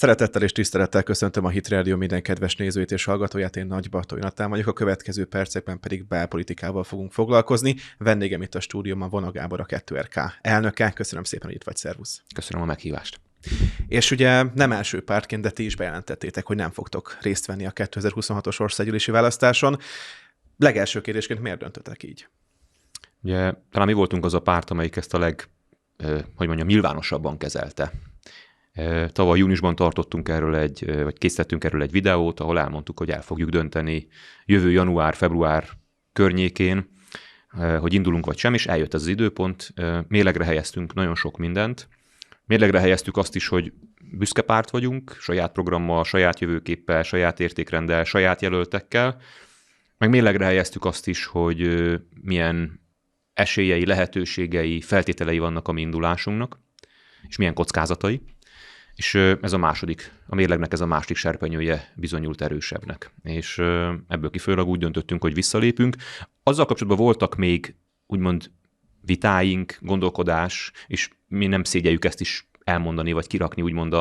Szeretettel és tisztelettel köszöntöm a Hit Radio minden kedves nézőit és hallgatóját, én Nagy Bartói Jonatán vagyok, a következő percekben pedig belpolitikával fogunk foglalkozni. Vendégem itt a stúdióban Vona Gábor, a 2RK elnöke. Köszönöm szépen, hogy itt vagy, szervusz. Köszönöm a meghívást. És ugye nem első pártként, de ti is bejelentettétek, hogy nem fogtok részt venni a 2026-os országgyűlési választáson. Legelső kérdésként miért döntöttek így? Ugye talán mi voltunk az a párt, amelyik ezt a nyilvánosabban kezelte. Tavaly júniusban tartottunk vagy készítettünk erről egy videót, ahol elmondtuk, hogy el fogjuk dönteni jövő január-február környékén, hogy indulunk vagy sem, és eljött ez az időpont. Mérlegre helyeztünk nagyon sok mindent. Mérlegre helyeztük azt is, hogy büszke párt vagyunk, saját programmal, saját jövőképpel, saját értékrenddel, saját jelöltekkel. Meg mérlegre helyeztük azt is, hogy milyen esélyei, lehetőségei, feltételei vannak a mi indulásunknak, és milyen kockázatai. És ez a mérlegnek ez a második serpenyője bizonyult erősebbnek. És ebből kifolyólag úgy döntöttünk, hogy visszalépünk. Azzal kapcsolatban voltak még úgymond vitáink, gondolkodás, és mi nem szégyeljük ezt is elmondani, vagy kirakni úgymond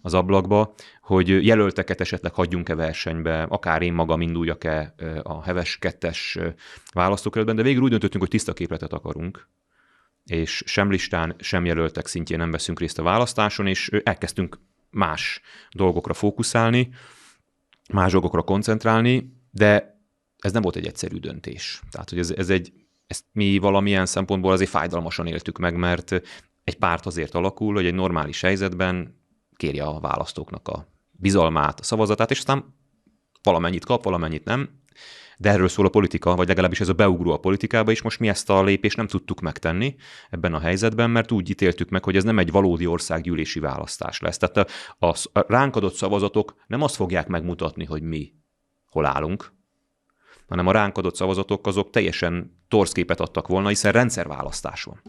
az ablakba, hogy jelölteket esetleg hagyjunk-e versenybe, akár én magam induljak-e a heves 2-es választókerületben, de végül úgy döntöttünk, hogy tiszta képletet akarunk, és sem listán, sem jelöltek szintjén nem veszünk részt a választáson, és elkezdtünk más dolgokra fókuszálni, más dolgokra koncentrálni, de ez nem volt egy egyszerű döntés. Tehát, hogy ezt mi valamilyen szempontból azért fájdalmasan éltük meg, mert egy párt azért alakul, hogy egy normális helyzetben kérje a választóknak a bizalmát, a szavazatát, és aztán valamennyit kap, valamennyit nem. De erről szól a politika, vagy legalábbis ez a beugró a politikába, és most mi ezt a lépést nem tudtuk megtenni ebben a helyzetben, mert úgy ítéltük meg, hogy ez nem egy valódi országgyűlési választás lesz. Tehát a ránk adott szavazatok nem azt fogják megmutatni, hogy mi hol állunk, hanem a ránk adott szavazatok azok teljesen torz képet adtak volna, hiszen rendszerválasztás van.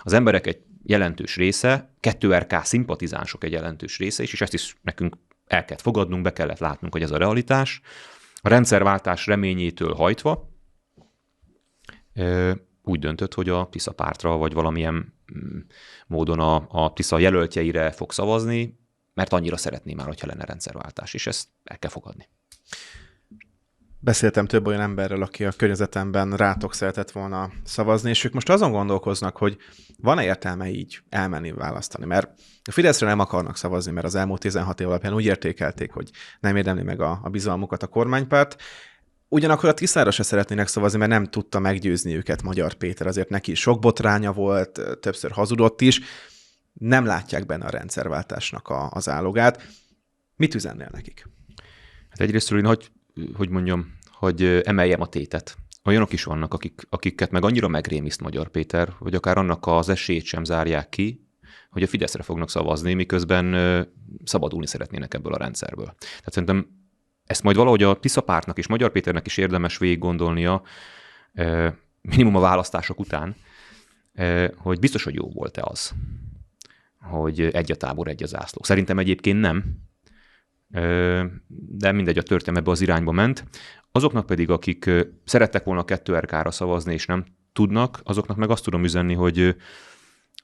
Az emberek egy jelentős része, 2RK szimpatizánsok egy jelentős része, és ezt is nekünk el kellett fogadnunk, be kellett látnunk, hogy ez a realitás. A rendszerváltás reményétől hajtva úgy döntött, hogy a Tisza pártra, vagy valamilyen módon a Tisza jelöltjeire fog szavazni, mert annyira szeretné már, hogyha lenne rendszerváltás, és ezt el kell fogadni. Beszéltem több olyan emberrel, aki a környezetemben rátok szeretett volna szavazni, és ők most azon gondolkoznak, hogy van-e értelme így elmenni választani, mert a Fideszre nem akarnak szavazni, mert az elmúlt 16 év alapján úgy értékelték, hogy nem érdemli meg a bizalmukat a kormánypárt. Ugyanakkor a Tiszára se szeretnének szavazni, mert nem tudta meggyőzni őket Magyar Péter, azért neki sok botránya volt, többször hazudott is, nem látják benne a rendszerváltásnak az állogát. Mit üzennél nekik? Hát egyrésztről én hogy emeljem a tétet. Olyanok is vannak, akiket meg annyira megrémiszt Magyar Péter, hogy akár annak az esélyt sem zárják ki, hogy a Fideszre fognak szavazni, miközben szabadulni szeretnének ebből a rendszerből. Tehát szerintem ezt majd valahogy a Tisza pártnak és Magyar Péternek is érdemes végig gondolnia, minimum a választások után, hogy biztos, hogy jó volt-e az, hogy egy a tábor, egy a zászló. Szerintem egyébként nem, de mindegy, a történelem ebbe az irányba ment. Azoknak pedig, akik szerettek volna 2RK-ra szavazni, és nem tudnak, azoknak meg azt tudom üzenni, hogy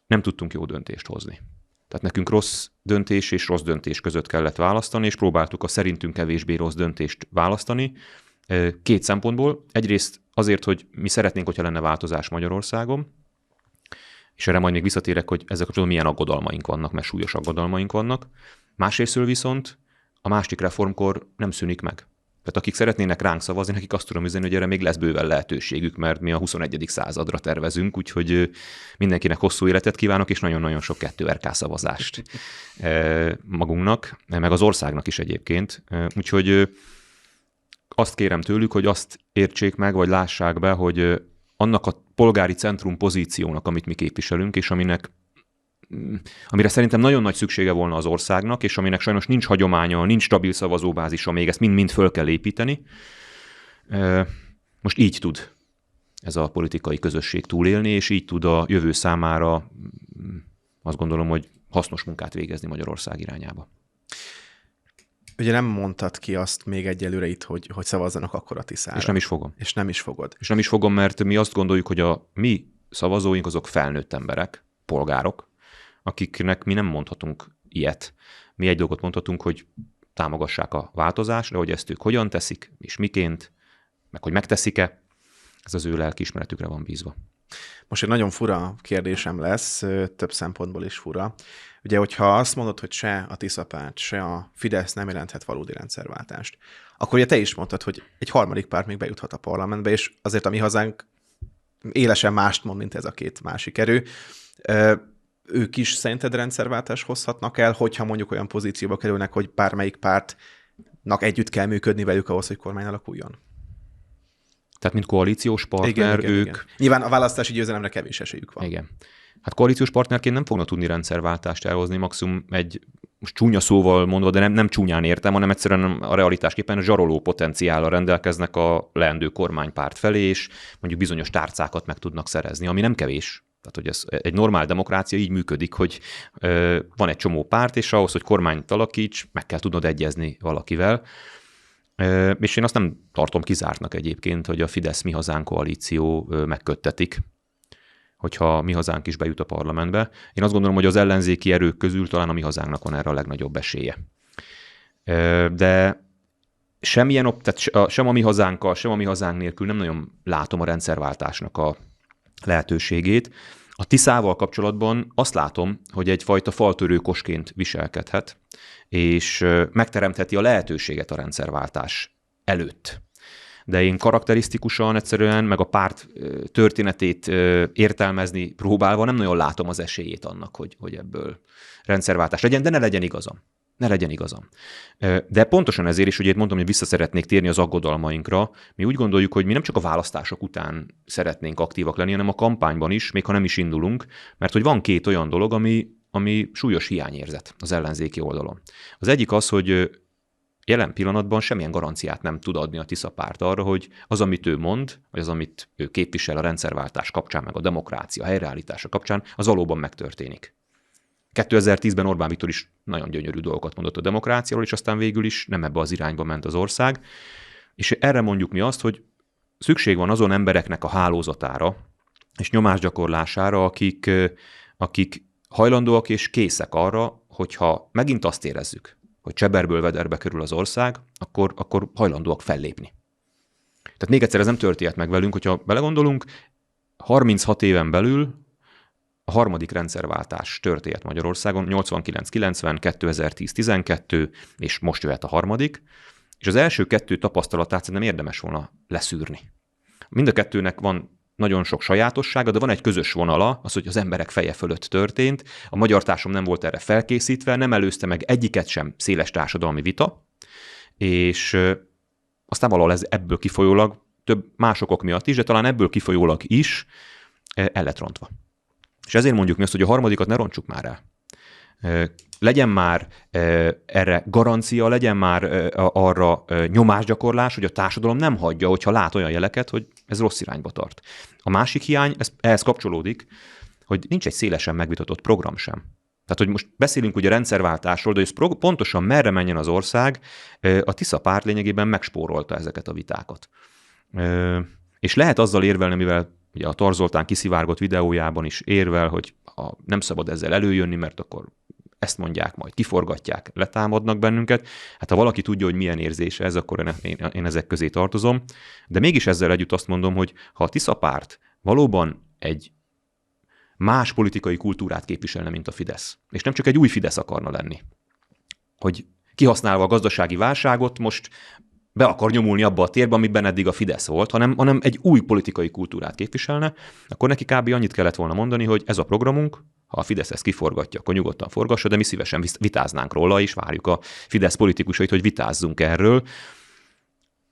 nem tudtunk jó döntést hozni. Tehát nekünk rossz döntés és rossz döntés között kellett választani, és próbáltuk a szerintünk kevésbé rossz döntést választani. Két szempontból. Egyrészt azért, hogy mi szeretnénk, hogyha lenne változás Magyarországon, és erre majd még visszatérek, hogy ezzel kapcsolatban milyen aggodalmaink vannak, mert súlyos aggodalmaink vannak. Másrésztől viszont a másik reformkor nem szűnik meg. Tehát akik szeretnének ránk szavazni, nekik azt tudom üzenni, hogy erre még lesz bőven lehetőségük, mert mi a 21. századra tervezünk, úgyhogy mindenkinek hosszú életet kívánok, és nagyon-nagyon sok 2RK szavazást magunknak, meg az országnak is egyébként. Úgyhogy azt kérem tőlük, hogy azt értsék meg, vagy lássák be, hogy annak a polgári centrum pozíciónak, amit mi képviselünk, és amire szerintem nagyon nagy szüksége volna az országnak, és aminek sajnos nincs hagyománya, nincs stabil szavazóbázisa, még ezt mind-mind föl kell építeni. Most így tud ez a politikai közösség túlélni, és így tud a jövő számára azt gondolom, hogy hasznos munkát végezni Magyarország irányába. Ugye nem mondtad ki azt még egyelőre itt, hogy szavazzanak akkor a Tiszára. És nem is fogom. És nem is fogod. És nem is fogom, mert mi azt gondoljuk, hogy a mi szavazóink azok felnőtt emberek, polgárok, akiknek mi nem mondhatunk ilyet. Mi egy dolgot mondhatunk, hogy támogassák a változást, de hogy ezt ők hogyan teszik, és miként, meg hogy megteszik-e, ez az ő lelkiismeretükre van bízva. Most egy nagyon fura kérdésem lesz, több szempontból is fura. Ugye, hogyha azt mondod, hogy se a Tisza párt, se a Fidesz nem jelenthet valódi rendszerváltást, akkor ugye te is mondtad, hogy egy harmadik párt még bejuthat a parlamentbe, és azért a Mi Hazánk élesen mást mond, mint ez a két másik erő. Ők is szerinted rendszerváltást hozhatnak el, hogyha mondjuk olyan pozícióba kerülnek, hogy bármelyik pártnak együtt kell működni velük ahhoz, hogy kormány alakuljon? Tehát, mint koalíciós partner, ők... Igen. Nyilván a választási győzelemre kevés esélyük van. Igen. Hát koalíciós partnerként nem fognak tudni rendszerváltást elhozni, maximum egy, most csúnya szóval mondva, de nem csúnyán értem, hanem egyszerűen a realitásképpen a zsaroló potenciállal rendelkeznek a leendő kormánypárt felé, és mondjuk bizonyos tárcákat meg tudnak szerezni, ami nem kevés. Tehát, hogy ez egy normál demokrácia így működik, hogy van egy csomó párt, és ahhoz, hogy kormányt alakíts, meg kell tudnod egyezni valakivel. És én azt nem tartom kizártnak egyébként, hogy a Fidesz-Mi Hazánk koalíció megköttetik, hogyha Mi Hazánk is bejut a parlamentbe. Én azt gondolom, hogy az ellenzéki erők közül talán a Mi Hazánknak van erre a legnagyobb esélye. De tehát sem a Mi Hazánkkal, sem a Mi Hazánk nélkül nem nagyon látom a rendszerváltásnak a lehetőségét. A Tiszával kapcsolatban azt látom, hogy egyfajta faltörőkosként viselkedhet, és megteremtheti a lehetőséget a rendszerváltás előtt. De én karakterisztikusan egyszerűen, meg a párt történetét értelmezni próbálva nem nagyon látom az esélyét annak, hogy ebből rendszerváltás legyen, de ne legyen igazam. Ne legyen igazam. De pontosan ezért is, ugye mondtam, hogy vissza szeretnék térni az aggodalmainkra. Mi úgy gondoljuk, hogy mi nem csak a választások után szeretnénk aktívak lenni, hanem a kampányban is, még ha nem is indulunk, mert hogy van két olyan dolog, ami súlyos hiányérzet az ellenzéki oldalon. Az egyik az, hogy jelen pillanatban semmilyen garanciát nem tud adni a Tisza párt arra, hogy az, amit ő mond, vagy az, amit ő képvisel a rendszerváltás kapcsán, meg a demokrácia helyreállítása kapcsán, az valóban megtörténik. 2010-ben Orbán Viktor is nagyon gyönyörű dolgokat mondott a demokráciáról, és aztán végül is nem ebbe az irányba ment az ország. És erre mondjuk mi azt, hogy szükség van azon embereknek a hálózatára és nyomásgyakorlására, akik hajlandóak és készek arra, hogyha megint azt érezzük, hogy cseberből vederbe kerül az ország, akkor hajlandóak fellépni. Tehát még egyszer ez nem történt meg velünk, hogyha belegondolunk, 36 éven belül a harmadik rendszerváltás történt Magyarországon, 89-90, 2010-12, és most jöhet a harmadik, és az első kettő tapasztalatát szerintem érdemes volna leszűrni. Mind a kettőnek van nagyon sok sajátossága, de van egy közös vonala, az, hogy az emberek feje fölött történt, a magyar társadalom nem volt erre felkészítve, nem előzte meg egyiket sem széles társadalmi vita, és aztán valahol ez ebből kifolyólag, több más okok miatt is, de talán ebből kifolyólag is el lett rontva. És ezért mondjuk mi azt, hogy a harmadikat ne rontsuk már el. Legyen már erre garancia, legyen már arra nyomásgyakorlás, hogy a társadalom nem hagyja, hogyha lát olyan jeleket, hogy ez rossz irányba tart. A másik hiány, ehhez kapcsolódik, hogy nincs egy szélesen megvitatott program sem. Tehát, hogy most beszélünk ugye rendszerváltásról, de hogy pontosan merre menjen az ország, a Tisza párt lényegében megspórolta ezeket a vitákat. És lehet azzal érvelni, mivel ugye a Tar Zoltán kiszivárgott videójában is érvel, hogy nem szabad ezzel előjönni, mert akkor ezt mondják, majd kiforgatják, letámadnak bennünket. Hát ha valaki tudja, hogy milyen érzése ez, akkor én ezek közé tartozom. De mégis ezzel együtt azt mondom, hogy ha a Tisza párt valóban egy más politikai kultúrát képviselne, mint a Fidesz, és nem csak egy új Fidesz akarna lenni, hogy kihasználva a gazdasági válságot most be akar nyomulni abba a térbe, amiben eddig a Fidesz volt, hanem egy új politikai kultúrát képviselne, akkor neki kb. Annyit kellett volna mondani, hogy ez a programunk, ha a Fidesz ezt kiforgatja, akkor nyugodtan forgassa, de mi szívesen vitáznánk róla, és várjuk a Fidesz politikusait, hogy vitázzunk erről.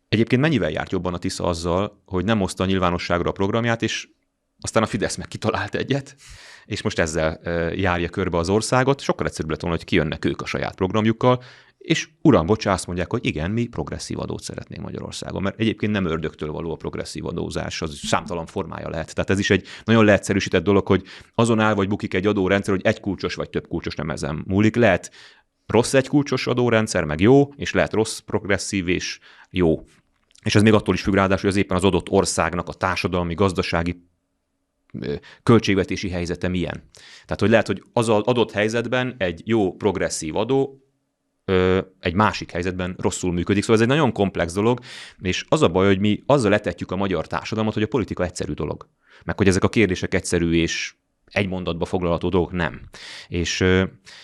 Egyébként mennyivel járt jobban a Tisza azzal, hogy nem hozta a nyilvánosságra a programját, és aztán a Fidesz meg kitalált egyet, és most ezzel járja körbe az országot. Sokkal egyszerűbb lett volna, hogy kijönnek ők a saját programjukkal, és uram, bocsá, azt mondják, hogy igen, mi progresszív adót szeretnénk Magyarországon, mert egyébként nem ördögtől való a progresszív adózás, az számtalan formája lehet. Tehát ez is egy nagyon leegyszerűsített dolog, hogy azon áll vagy bukik egy adórendszer, hogy egy kulcsos vagy több kulcsos, nem ezen múlik. Lehet rossz egy kulcsos adórendszer, meg jó, és lehet rossz progresszív és jó. És ez még attól is függ ráadásul, hogy az éppen az adott országnak a társadalmi, gazdasági költségvetési helyzete milyen. Tehát, hogy lehet, hogy az adott helyzetben egy jó progresszív adó egy másik helyzetben rosszul működik. Szóval ez egy nagyon komplex dolog, és az a baj, hogy mi azzal etetjük a magyar társadalmat, hogy a politika egyszerű dolog. Meg hogy ezek a kérdések egyszerű és egy mondatba foglalható dolgok nem. És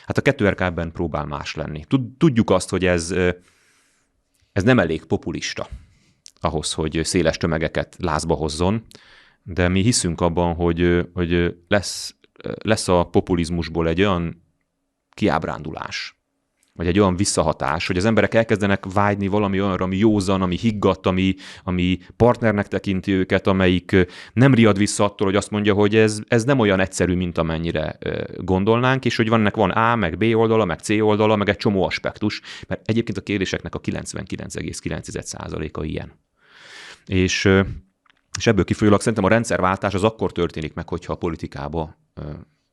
hát a 2RK-ben próbál más lenni. Tudjuk azt, hogy ez nem elég populista ahhoz, hogy széles tömegeket lázba hozzon, de mi hiszünk abban, hogy lesz a populizmusból egy olyan kiábrándulás, vagy egy olyan visszahatás, hogy az emberek elkezdenek vágyni valami olyanra, ami józan, ami higgadt, ami partnernek tekinti őket, amelyik nem riad vissza attól, hogy azt mondja, hogy ez nem olyan egyszerű, mint amennyire gondolnánk, és hogy van A, meg B oldala, meg C oldala, meg egy csomó aspektus, mert egyébként a kérdéseknek a 99,9%-a ilyen. És ebből kifolyólag szerintem a rendszerváltás az akkor történik meg, hogyha a politikába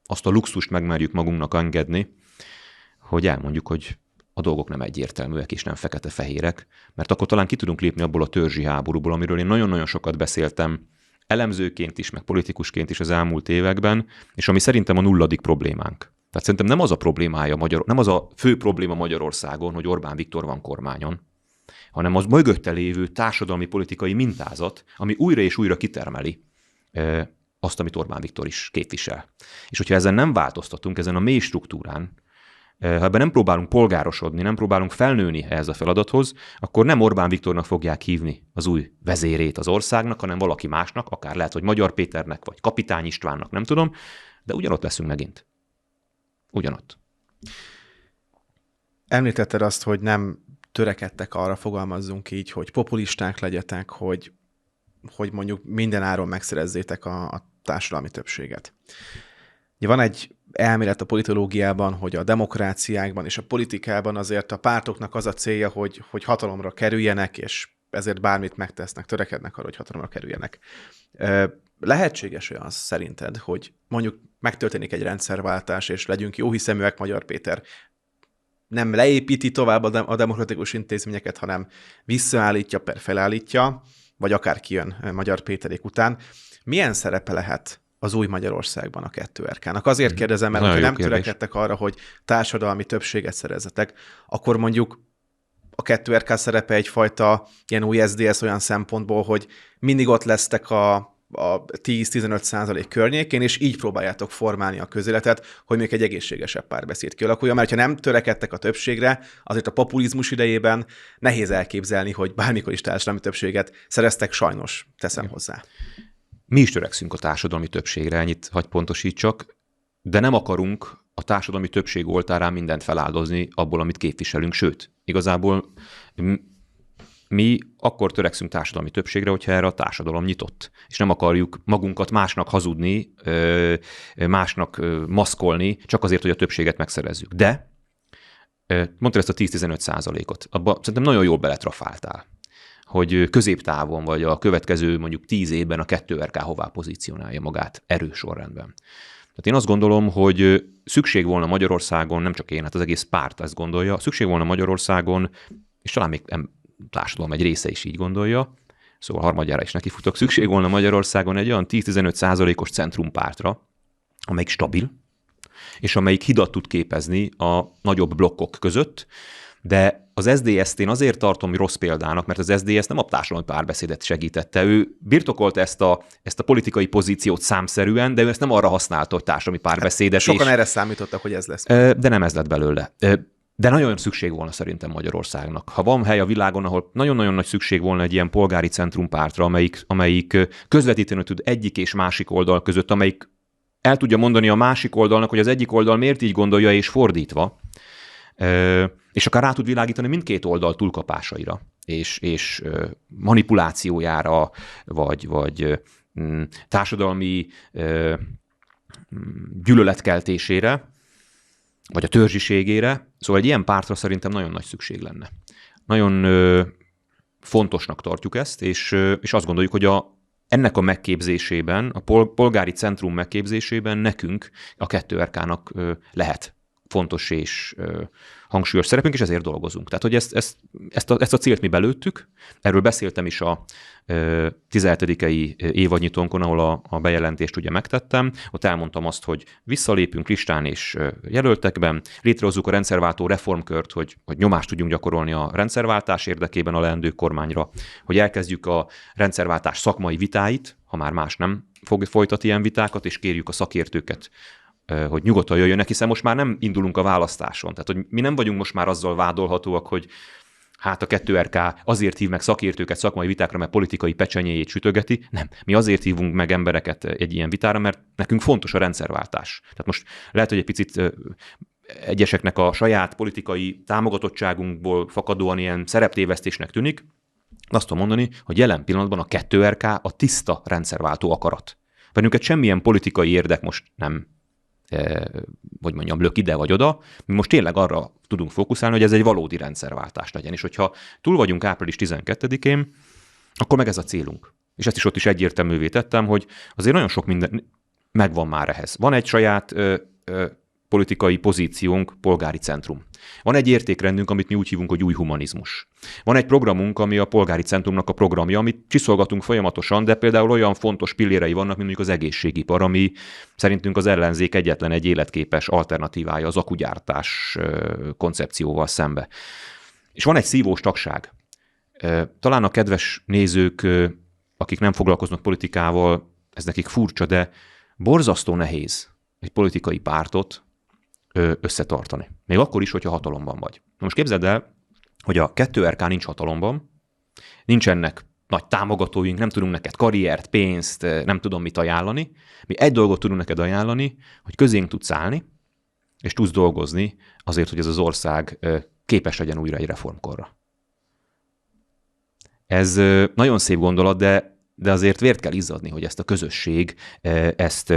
azt a luxust megmerjük magunknak engedni, hogy elmondjuk, hogy a dolgok nem egyértelműek és nem fekete-fehérek, mert akkor talán ki tudunk lépni abból a törzsi háborúból, amiről én nagyon-nagyon sokat beszéltem elemzőként is, meg politikusként is az elmúlt években, és ami szerintem a nulladik problémánk. Tehát szerintem nem az a problémája nem az a fő probléma Magyarországon, hogy Orbán Viktor van kormányon, hanem az mögötte lévő társadalmi politikai mintázat, ami újra és újra kitermeli azt, amit Orbán Viktor is képvisel. És hogyha ezen nem változtatunk, ezen a mély struktúrán, ha ebben nem próbálunk polgárosodni, nem próbálunk felnőni ehhez a feladathoz, akkor nem Orbán Viktornak fogják hívni az új vezérét az országnak, hanem valaki másnak, akár lehet, hogy Magyar Péternek, vagy Kapitány Istvánnak, nem tudom, de ugyanott leszünk megint. Ugyanott. Említetted azt, hogy nem törekedtek arra, fogalmazzunk így, hogy populisták legyetek, hogy mondjuk minden áron megszerezzétek a társadalmi többséget. Ugye van egy elmélet a politológiában, hogy a demokráciákban és a politikában azért a pártoknak az a célja, hogy hatalomra kerüljenek, és ezért bármit megtesznek, törekednek arra, hogy hatalomra kerüljenek. Lehetséges olyan szerinted, hogy mondjuk megtörténik egy rendszerváltás, és legyünk jóhiszeműek, Magyar Péter nem leépíti tovább a demokratikus intézményeket, hanem visszaállítja, felállítja, vagy akár kijön Magyar Péterék után. Milyen szerepe lehet az új Magyarországban a 2RK-nak? Azért kérdezem, mert ha nem törekedtek arra, hogy társadalmi többséget szerezzetek, akkor mondjuk a 2RK szerepe egyfajta ilyen új SZDSZ olyan szempontból, hogy mindig ott lesztek a 10-15% környékén, és így próbáljátok formálni a közéletet, hogy még egy egészségesebb párbeszéd kialakuljon, mert ha nem törekedtek a többségre, azért a populizmus idejében nehéz elképzelni, hogy bármikor is társadalmi többséget szereztek, sajnos teszem hozzá. Mi is törekszünk a társadalmi többségre, ennyit hagy pontosítsak, de nem akarunk a társadalmi többség oltárán mindent feláldozni abból, amit képviselünk, sőt, igazából mi akkor törekszünk társadalmi többségre, hogyha erre a társadalom nyitott, és nem akarjuk magunkat másnak hazudni, másnak maszkolni, csak azért, hogy a többséget megszerezzük. De mondtad ezt a 10-15%-ot, abban szerintem nagyon jól beletrafáltál, hogy középtávon vagy a következő mondjuk 10 évben a 2RK hová pozícionálja magát erősorrendben. Tehát én azt gondolom, hogy szükség volna Magyarországon, nem csak én, hát az egész párt ezt gondolja, szükség volna Magyarországon, és talán még társadalom egy része is így gondolja, szóval harmadjára is nekifutok, szükség volna Magyarországon egy olyan 10-15%-os centrumpártra, amelyik stabil, és amelyik hidat tud képezni a nagyobb blokkok között, de az SZDSZ-t én azért tartom rossz példának, mert az SZDSZ nem a társadalmi párbeszédet segítette. Ő birtokolta ezt a politikai pozíciót számszerűen, de ő ezt nem arra használta, hogy társadalmi párbeszédet. Sokan erre számítottak, hogy ez lesz. De nem ez lett belőle. De nagyon szükség volna szerintem Magyarországnak. Ha van hely a világon, ahol nagyon-nagyon nagy szükség volna egy ilyen polgári centrumpártra, amelyik közvetíteni tud egyik és másik oldal között, amelyik el tudja mondani a másik oldalnak, hogy az egyik oldal miért így gondolja, és fordítva, és akár rá tud világítani mindkét oldal túlkapásaira, és manipulációjára, vagy társadalmi gyűlöletkeltésére, vagy a törzsiségére. Szóval egy ilyen pártra szerintem nagyon nagy szükség lenne. Nagyon fontosnak tartjuk ezt, és azt gondoljuk, hogy ennek a megképzésében, a polgári centrum megképzésében nekünk, a 2RK-nak lehet fontos és hangsúlyos szerepünk, és ezért dolgozunk. Tehát, hogy ezt a célt mi belőttük, erről beszéltem is a 17. évadnyitónkon, ahol a bejelentést ugye megtettem, ott elmondtam azt, hogy visszalépünk listán és jelöltekben, létrehozzuk a rendszerváltó reformkört, hogy nyomást tudjunk gyakorolni a rendszerváltás érdekében a leendő kormányra, hogy elkezdjük a rendszerváltás szakmai vitáit, ha már más nem fog folytatni ilyen vitákat, és kérjük a szakértőket, hogy nyugodtan jöjjönnek, hiszen most már nem indulunk a választáson. Tehát, hogy mi nem vagyunk most már azzal vádolhatóak, hogy hát a 2RK azért hív meg szakértőket szakmai vitákra, mert politikai pecsenyéjét sütögeti. Nem. Mi azért hívunk meg embereket egy ilyen vitára, mert nekünk fontos a rendszerváltás. Tehát most lehet, hogy egy picit egyeseknek a saját politikai támogatottságunkból fakadóan ilyen szereptévesztésnek tűnik. Azt tudom mondani, hogy jelen pillanatban a 2RK a tiszta rendszerváltó akarat. Bennünket semmilyen politikai érdek most nem hogy mondjam, lök ide vagy oda. Mi most tényleg arra tudunk fókuszálni, hogy ez egy valódi rendszerváltás legyen. És hogyha túl vagyunk április 12-én, akkor meg ez a célunk. És ezt is ott is egyértelművé tettem, hogy azért nagyon sok minden megvan már ehhez. Van egy saját politikai pozíciónk, polgári centrum. Van egy értékrendünk, amit mi úgy hívunk, hogy új humanizmus. Van egy programunk, ami a polgári centrumnak a programja, amit csiszolgatunk folyamatosan, de például olyan fontos pillérei vannak, mint mondjuk az egészségipar, ami szerintünk az ellenzék egyetlen egy életképes alternatívája az akugyártás koncepcióval szembe. És van egy szívós tagság. Talán a kedves nézők, akik nem foglalkoznak politikával, ez nekik furcsa, de borzasztó nehéz egy politikai pártot összetartani. Még akkor is, hogyha hatalomban vagy. Na most képzeld el, hogy a 2RK nincs hatalomban, nincsenek nagy támogatóink, nem tudunk neked karriert, pénzt, nem tudom mit ajánlani. Mi egy dolgot tudunk neked ajánlani, hogy közénk tudsz állni, és tudsz dolgozni azért, hogy ez az ország képes legyen újra egy reformkorra. Ez nagyon szép gondolat, de azért vért kell izzadni, hogy ezt a közösség ezt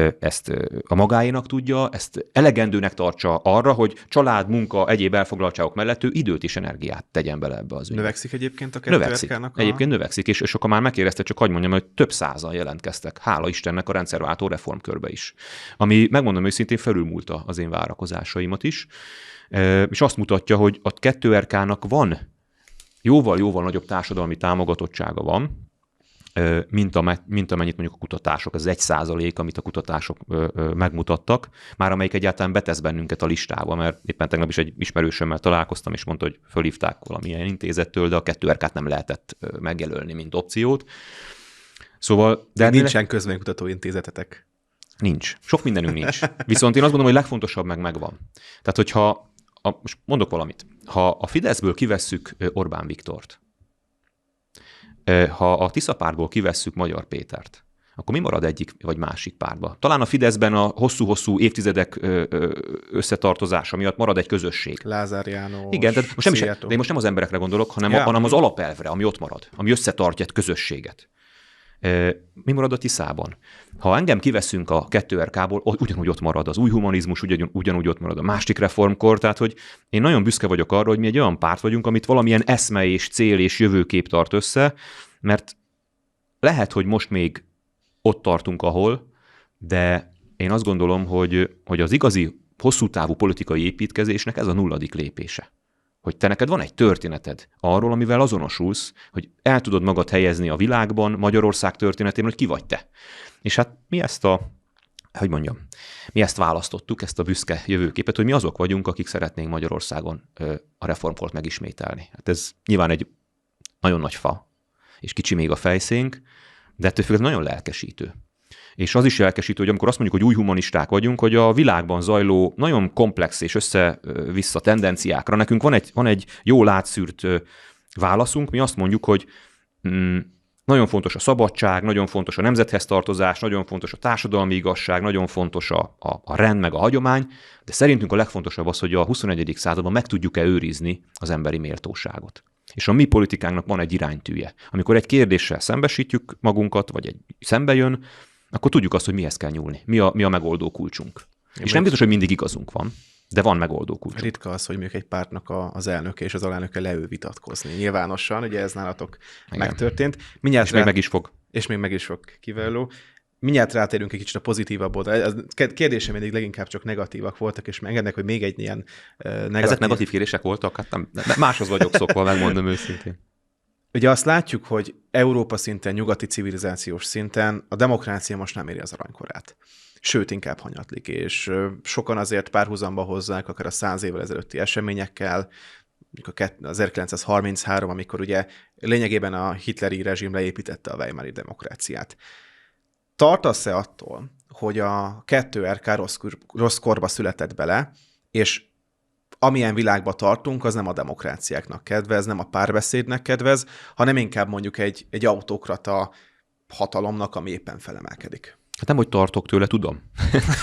a magáénak tudja, ezt elegendőnek tartsa arra, hogy család, munka, egyéb elfoglaltságok mellett ő időt és energiát tegyen bele ebbe az ügybe. Növekszik egyébként a 2RK-nak? Egyébként növekszik, és akkor már megkérdezte, csak hagyd mondjam, hogy több százan jelentkeztek, hála Istennek, a rendszerváltó reformkörbe is. Ami, megmondom őszintén, felülmúlta az én várakozásaimat is, és azt mutatja, hogy a 2RK-nak van jóval nagyobb társadalmi támogatottsága van, mint amennyit mondjuk a kutatások, az 1%, amit a kutatások megmutattak, már amelyik egyáltalán betesz bennünket a listába, mert éppen tegnap is egy ismerősömmel találkoztam, és mondta, hogy fölhívták valamilyen intézettől, de a 2RK-t nem lehetett megjelölni, mint opciót. Szóval... De nincsen közvéleménykutató intézetetek. Nincs. Sok mindenünk nincs. Viszont én azt gondolom, hogy legfontosabb megvan. Tehát, hogyha... Most mondok valamit. Ha a Fideszből kivesszük Orbán Viktort, ha a Tisza pártból kivesszük Magyar Pétert, akkor mi marad egyik vagy másik pártba? Talán a Fideszben a hosszú-hosszú évtizedek összetartozása miatt marad egy közösség. Lázár János, igen, tehát de én most nem az emberekre gondolok, hanem az alapelvre, ami ott marad, ami összetartja egy közösséget. Mi marad a Tiszában? Ha engem kiveszünk a 2RK-ból, ugyanúgy ott marad az új humanizmus, ugyanúgy ott marad a másik reformkor, tehát hogy én nagyon büszke vagyok arra, hogy mi egy olyan párt vagyunk, amit valamilyen eszme és cél és jövőkép tart össze, mert lehet, hogy most még ott tartunk, ahol, de én azt gondolom, hogy az igazi hosszú távú politikai építkezésnek ez a 0. lépése. Hogy te neked van egy történeted arról, amivel azonosulsz, hogy el tudod magad helyezni a világban, Magyarország történetében, hogy ki vagy te. És hát mi ezt választottuk, ezt a büszke jövőképet, hogy mi azok vagyunk, akik szeretnénk Magyarországon a reformkort megismételni. Hát ez nyilván egy nagyon nagy fa, és kicsi még a fejszénk, de ettől függ, ez nagyon lelkesítő. És az is lelkesítő, hogy amikor azt mondjuk, hogy új humanisták vagyunk, hogy a világban zajló nagyon komplex és össze-vissza tendenciákra nekünk van egy jól átszűrt válaszunk. Mi azt mondjuk, hogy nagyon fontos a szabadság, nagyon fontos a nemzethez tartozás, nagyon fontos a társadalmi igazság, nagyon fontos a rend meg a hagyomány, de szerintünk a legfontosabb az, hogy a 21. században meg tudjuk-e őrizni az emberi méltóságot. És a mi politikánknak van egy iránytűje. Amikor egy kérdéssel szembesítjük magunkat, vagy szembe jön, akkor tudjuk azt, hogy mihez kell nyúlni. Mi a megoldó kulcsunk. És nem biztos, hogy mindig igazunk van, de van megoldó kulcsunk. Ritka az, hogy mondjuk egy pártnak az elnöke és az alelnöke leül vitatkozni. Nyilvánosan, ugye ez nálatok megtörtént. És még meg is fog. És még meg is fog, kiváló. mindjárt rátérünk egy kicsit a pozitívabb oldalra. A kérdésem mindig leginkább csak negatívak voltak, és megengednek, hogy még egy ilyen negatív... Ezek negatív kérdések voltak? Hát nem, máshoz vagyok szokva, megmondom őszintén. Ugye azt látjuk, hogy Európa szinten, nyugati civilizációs szinten a demokrácia most nem éri az aranykorát. Sőt, inkább hanyatlik, és sokan azért párhuzamba hozzák, akár a 100 évvel ezelőtti eseményekkel, az 1933, amikor ugye lényegében a hitleri rezsim leépítette a Weimari demokráciát. Tartasz-e attól, hogy a 2RK rossz korba született bele, és amilyen világba tartunk, az nem a demokráciáknak kedvez, nem a párbeszédnek kedvez, hanem inkább mondjuk egy autokrata hatalomnak, ami éppen felemelkedik? Hát nem, hogy tartok tőle, tudom.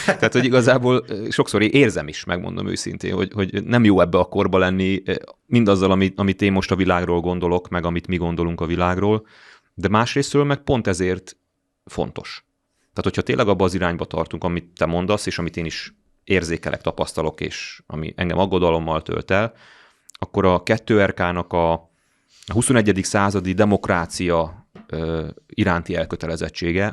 Tehát, hogy igazából sokszor érzem is, megmondom őszintén, hogy nem jó ebbe a korba lenni, mindazzal, amit én most a világról gondolok, meg amit mi gondolunk a világról, de másrésztről meg pont ezért fontos. Tehát, hogyha tényleg abba az irányba tartunk, amit te mondasz, és amit én is érzékelek, tapasztalok, és ami engem aggodalommal tölt el, akkor a 2RK-nak a 21. századi demokrácia iránti elkötelezettsége,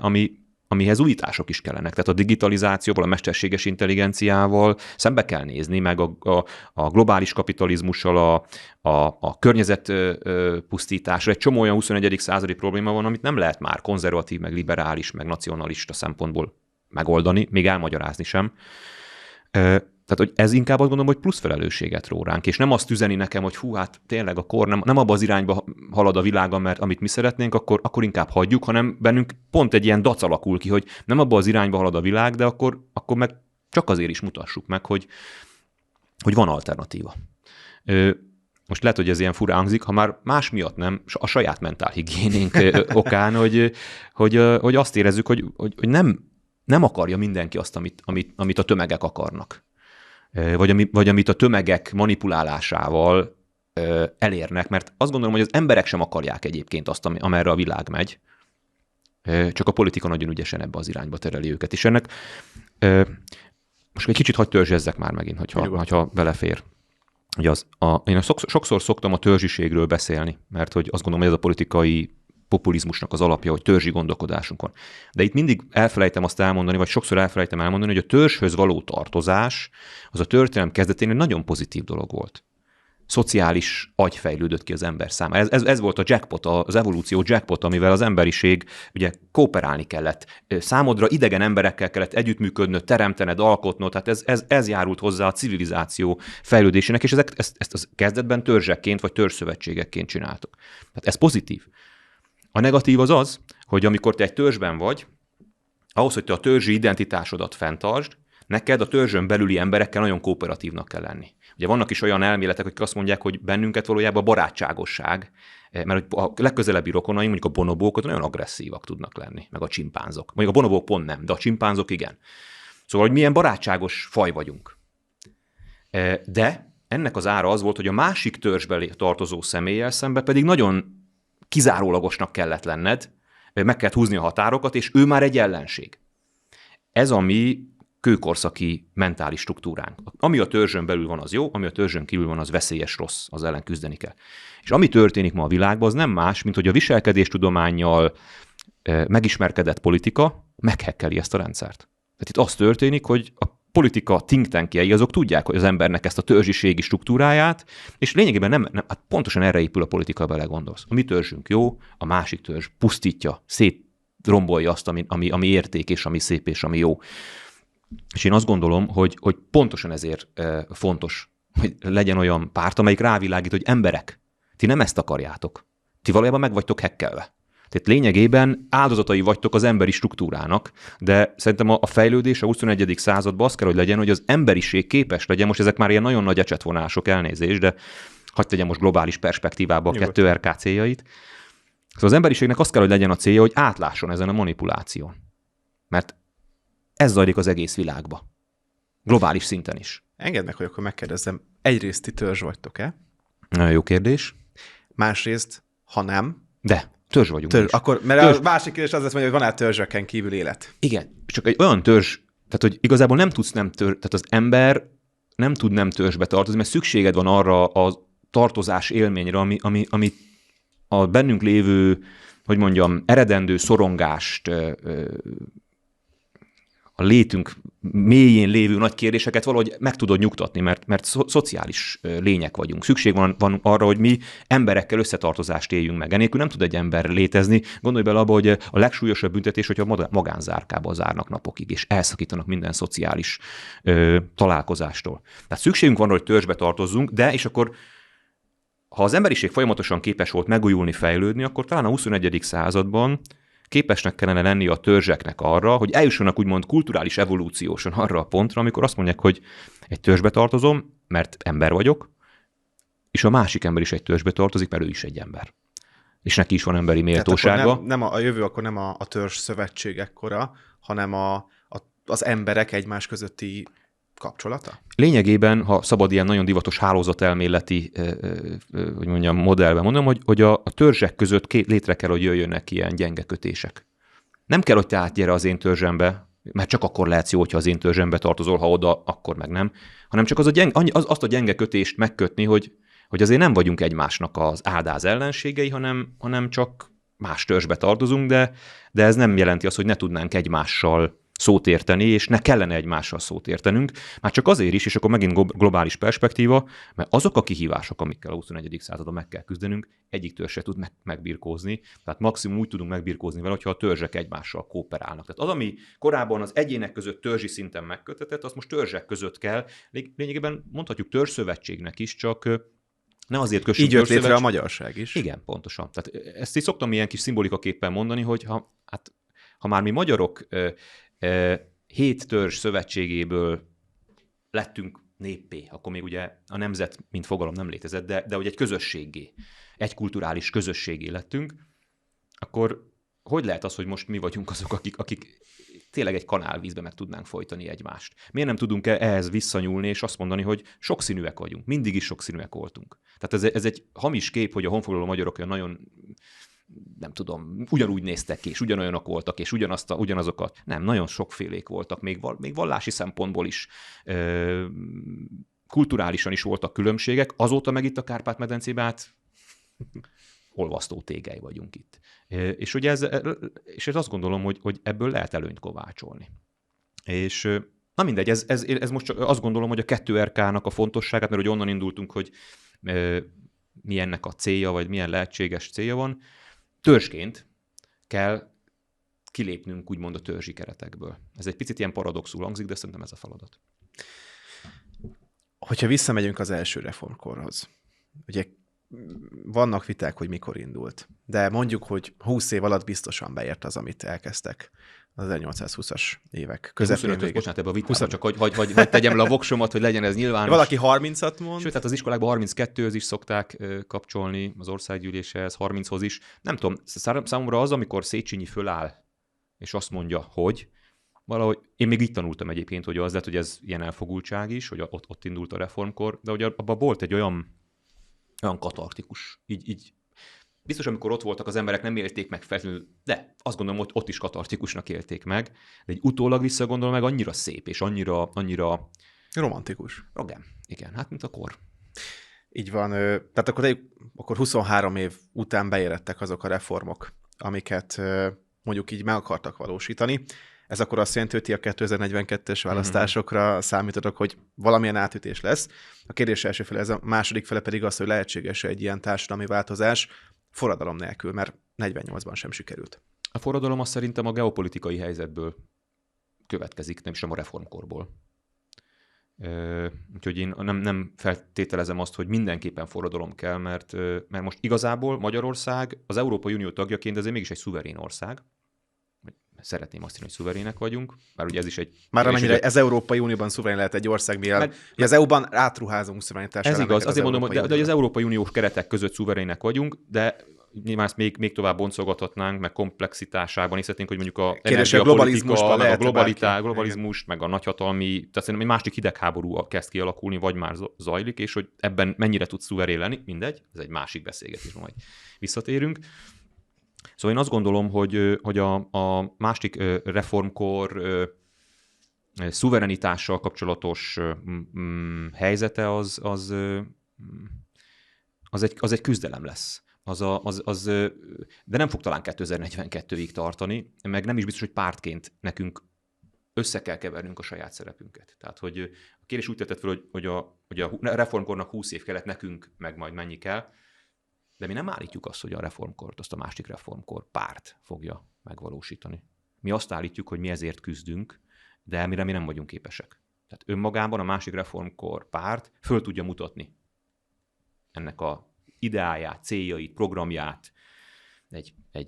amihez újítások is kellenek. Tehát a digitalizációval, a mesterséges intelligenciával szembe kell nézni, meg a globális kapitalizmussal, a környezetpusztításra. Egy csomó olyan 21. századi probléma van, amit nem lehet már konzervatív, meg liberális, meg nacionalista szempontból megoldani, még elmagyarázni sem. Tehát, hogy ez inkább azt gondolom, hogy plusz felelősséget ró ránk, és nem azt üzeni nekem, hogy hú, hát tényleg a kor nem abba az irányba halad a világa, mert amit mi szeretnénk, akkor inkább hagyjuk, hanem bennünk pont egy ilyen dac alakul ki, hogy nem abba az irányba halad a világ, de akkor meg csak azért is mutassuk meg, hogy van alternatíva. Most lehet, hogy ez ilyen furán hangzik, ha már más miatt nem, a saját mentálhigiénénk okán, hogy azt érezzük, hogy nem akarja mindenki azt, amit a tömegek akarnak. Vagy amit a tömegek manipulálásával elérnek, mert azt gondolom, hogy az emberek sem akarják egyébként azt, amerre a világ megy, csak a politika nagyon ügyesen ebbe az irányba tereli őket. És ennek most egy kicsit hadd törzsezzek már megint, hogyha belefér. Én sokszor szoktam a törzsiségről beszélni, mert hogy azt gondolom, hogy ez a politikai populizmusnak az alapja, hogy törzsi gondolkodásunk van. De itt mindig elfelejtem azt elmondani, vagy sokszor elfelejtem elmondani, hogy a törzshöz való tartozás az a történelem kezdetén egy nagyon pozitív dolog volt. Szociális agy fejlődött ki az ember számára. Ez volt a jackpot, az evolúció jackpot, amivel az emberiség ugye kooperálni kellett. Számodra idegen emberekkel kellett együttműködnöd, teremtened, alkotnod, tehát ez járult hozzá a civilizáció fejlődésének, és ezt az kezdetben törzsekként vagy törzszövetségekként csináltuk. Tehát ez pozitív. A negatív az, hogy amikor te egy törzsben vagy, ahhoz, hogy te a törzsi identitásodat fenntartsd, neked a törzsön belüli emberekkel nagyon kooperatívnak kell lenni. Ugye vannak is olyan elméletek, akik azt mondják, hogy bennünket valójában a barátságosság, mert a legközelebbi rokonaink, mondjuk a bonobók, nagyon agresszívak tudnak lenni, meg a csimpánzok. Mondjuk a bonobók pont nem, de a csimpánzok igen. Szóval, hogy milyen barátságos faj vagyunk. De ennek az ára az volt, hogy a másik törzsbe tartozó személlyel szemben pedig nagyon kizárólagosnak kellett lenned, meg kellett húzni a határokat, és ő már egy ellenség. Ez a mi kőkorszaki mentális struktúránk. Ami a törzsön belül van, az jó, ami a törzsön kívül van, az veszélyes, rossz, az ellen küzdeni kell. És ami történik ma a világban, az nem más, mint hogy a viselkedéstudománnyal megismerkedett politika meghekkeli ezt a rendszert. Tehát itt az történik, hogy a politika think tankjei, azok tudják, hogy az embernek ezt a törzsiségi struktúráját, és lényegében nem hát pontosan erre épül a politika, belegondolsz. A mi törzsünk jó, a másik törzs pusztítja, szétrombolja azt, ami érték, és ami szép, és ami jó. És én azt gondolom, hogy pontosan ezért fontos, hogy legyen olyan párt, amelyik rávilágít, hogy emberek, ti nem ezt akarjátok. Ti valójában meg vagytok hekkelve. Tehát lényegében áldozatai vagytok az emberi struktúrának, de szerintem a fejlődés a 21. században az kell, hogy legyen, hogy az emberiség képes legyen, most ezek már ilyen nagyon nagy ecsetvonások, elnézést, de hagyd tegyem most globális perspektívába a 2RK céljait. Szóval az emberiségnek az kell, hogy legyen a célja, hogy átlásson ezen a manipuláción. Mert ez zajlik az egész világba. Globális szinten is. Engedd meg, hogy akkor megkérdezzem, egyrészt ti törzs vagytok-e? Nagyon jó kérdés. Másrészt, ha nem... De, törzs vagyunk. Akkor, mert törzs. A másik kérdés az lesz, hogy van-e törzseken kívül élet? Igen, csak egy olyan törzs, tehát hogy igazából nem tudsz tehát az ember nem tud nem törzsbe tartozni, mert szükséged van arra a tartozás élményre, ami a bennünk lévő, hogy mondjam, eredendő szorongást a létünk mélyén lévő nagy kérdéseket valahogy meg tudod nyugtatni, mert szociális lények vagyunk. Szükség van arra, hogy mi emberekkel összetartozást éljünk meg. Enélkül nem tud egy ember létezni. Gondolj bele abba, hogy a legsúlyosabb büntetés, hogyha magánzárkába zárnak napokig, és elszakítanak minden szociális találkozástól. Tehát szükségünk van, hogy törzsbe tartozzunk, de és akkor ha az emberiség folyamatosan képes volt megújulni, fejlődni, akkor talán a 21. században képesnek kellene lenni a törzseknek arra, hogy eljussanak úgymond kulturális evolúciósan arra a pontra, amikor azt mondják, hogy egy törzsbe tartozom, mert ember vagyok, és a másik ember is egy törzsbe tartozik, mert ő is egy ember. És neki is van emberi méltósága. Nem a jövő akkor nem a törzs szövetség ekkora, hanem az emberek egymás közötti kapcsolata? Lényegében, ha szabad ilyen nagyon divatos hálózatelméleti hogy mondjam, modellben mondom, hogy a törzsek között létre kell, hogy jöjjönnek ilyen gyenge kötések. Nem kell, hogy te átgyere az én törzsembe, mert csak akkor lehetsz jó, hogyha az én törzsembe tartozol, ha oda, akkor meg nem, hanem csak azt a gyenge kötést megkötni, hogy azért nem vagyunk egymásnak az áldáz ellenségei, hanem csak más törzsbe tartozunk, de ez nem jelenti azt, hogy ne tudnánk egymással szót érteni, és ne kellene egymással szót értenünk, már csak azért is, és akkor megint globális perspektíva, mert azok a kihívások, amikkel a 21. századon meg kell küzdenünk, egyik törzs se tud megbirkózni, tehát maximum úgy tudunk megbirkózni vele, hogyha a törzsek egymással kooperálnak. Tehát az, ami korábban az egyének között törzsi szinten megkötetett, az most törzsek között kell, lényegében mondhatjuk törzsszövetségnek is, csak nem azért kössünk. Így jött létre a magyarság is. Igen, pontosan. Tehát ezt is szoktam ilyen kis szimbolikaképpen mondani, hogy ha már mi magyarok 7 törzs szövetségéből lettünk néppé, akkor még ugye a nemzet, mint fogalom nem létezett, de hogy egy közösségé, egy kulturális közösségé lettünk, akkor hogy lehet az, hogy most mi vagyunk azok, akik tényleg egy kanálvízbe meg tudnánk folytani egymást? Miért nem tudunk ehhez visszanyúlni és azt mondani, hogy sokszínűek vagyunk, mindig is sokszínűek voltunk. Tehát ez egy hamis kép, hogy a honfoglaló magyarok olyan nagyon, nem tudom, ugyanúgy néztek ki, és ugyanolyanok voltak, és ugyanazokat. Nem, nagyon sokfélék voltak, még vallási szempontból is, kulturálisan is voltak különbségek, azóta meg itt a Kárpát-medencében olvasztó tégely vagyunk itt. És ugye és azt gondolom, hogy ebből lehet előnyt kovácsolni. És na mindegy, ez most csak azt gondolom, hogy a 2RK-nak a fontosságát, mert hogy onnan indultunk, hogy mi ennek a célja, vagy milyen lehetséges célja van, törzsként kell kilépnünk úgymond a törzsi keretekből. Ez egy picit ilyen paradoxul hangzik, de szerintem ez a feladat. Hogyha visszamegyünk az első reformkorhoz, ugye vannak viták, hogy mikor indult, de mondjuk, hogy 20 év alatt biztosan beért az, amit elkezdtek az 1820-as évek közepén. Bocsánat, ebbe a vitában, csak hogy tegyem le a voksomat, hogy legyen ez nyilvános. Valaki 30-at mond. Sőt, hát az iskolákban 32-höz is szokták kapcsolni, az országgyűléshez, 30-hoz is. Nem tudom, számomra az, amikor Széchenyi föláll, és azt mondja, hogy valahogy, én még így tanultam egyébként, hogy az lett, hogy ez ilyen elfogultság is, hogy ott indult a reformkor, de hogy abban volt egy olyan katartikus, így biztos, amikor ott voltak az emberek, nem élték meg feltétlenül, de azt gondolom, hogy ott is katartikusnak élték meg, de egy utólag visszagondolom meg, annyira szép, és annyira romantikus. Igen, hát mint a kor. Így van, tehát akkor 23 év után beérettek azok a reformok, amiket mondjuk így meg akartak valósítani. Ez akkor azt jelenti, hogy ti a 2042-es választásokra számítotok, hogy valamilyen átütés lesz. A kérdés első fele, ez a második fele pedig az, hogy lehetséges egy ilyen társadalmi változás forradalom nélkül, mert 48-ban sem sikerült. A forradalom az szerintem a geopolitikai helyzetből következik, nem is a reformkorból. Úgyhogy én nem feltételezem azt, hogy mindenképpen forradalom kell, mert most igazából Magyarország az Európai Unió tagjaként, de azért mégis egy szuverén ország. Szeretném azt hinni, hogy szuverének vagyunk, bár ugye ez is egy... Már amennyire ez Európai Unióban szuverén lehet egy ország, mivel az EU-ban átruházunk szuverenitásra. Ez igaz, azért mondom, de az Európai Uniós keretek között szuverének vagyunk, de nyilván ezt még tovább boncolgathatnánk, meg komplexitásában hiszhetnénk, hogy mondjuk a energiapolitika, a globalizmust, meg a nagyhatalmi, tehát szerintem egy másik hidegháború kezd kialakulni, vagy már zajlik, és hogy ebben mennyire tud szuverén lenni, mindegy, ez egy másik beszélgetés, majd visszatérünk. Szóval én azt gondolom, hogy a másik reformkor szuverenitással kapcsolatos helyzete az egy küzdelem lesz. De nem fog talán 2042-ig tartani, meg nem is biztos, hogy pártként nekünk össze kell kevernünk a saját szerepünket. Tehát, hogy a kérdés úgy tetett fel, hogy a reformkornak 20 év kellett, nekünk meg majd mennyi kell, de mi nem állítjuk azt, hogy a reformkort, azt a másik reformkor párt fogja megvalósítani. Mi azt állítjuk, hogy mi ezért küzdünk, de mire mi nem vagyunk képesek. Tehát önmagában a másik reformkor párt föl tudja mutatni ennek a ideáját, céljait, programját,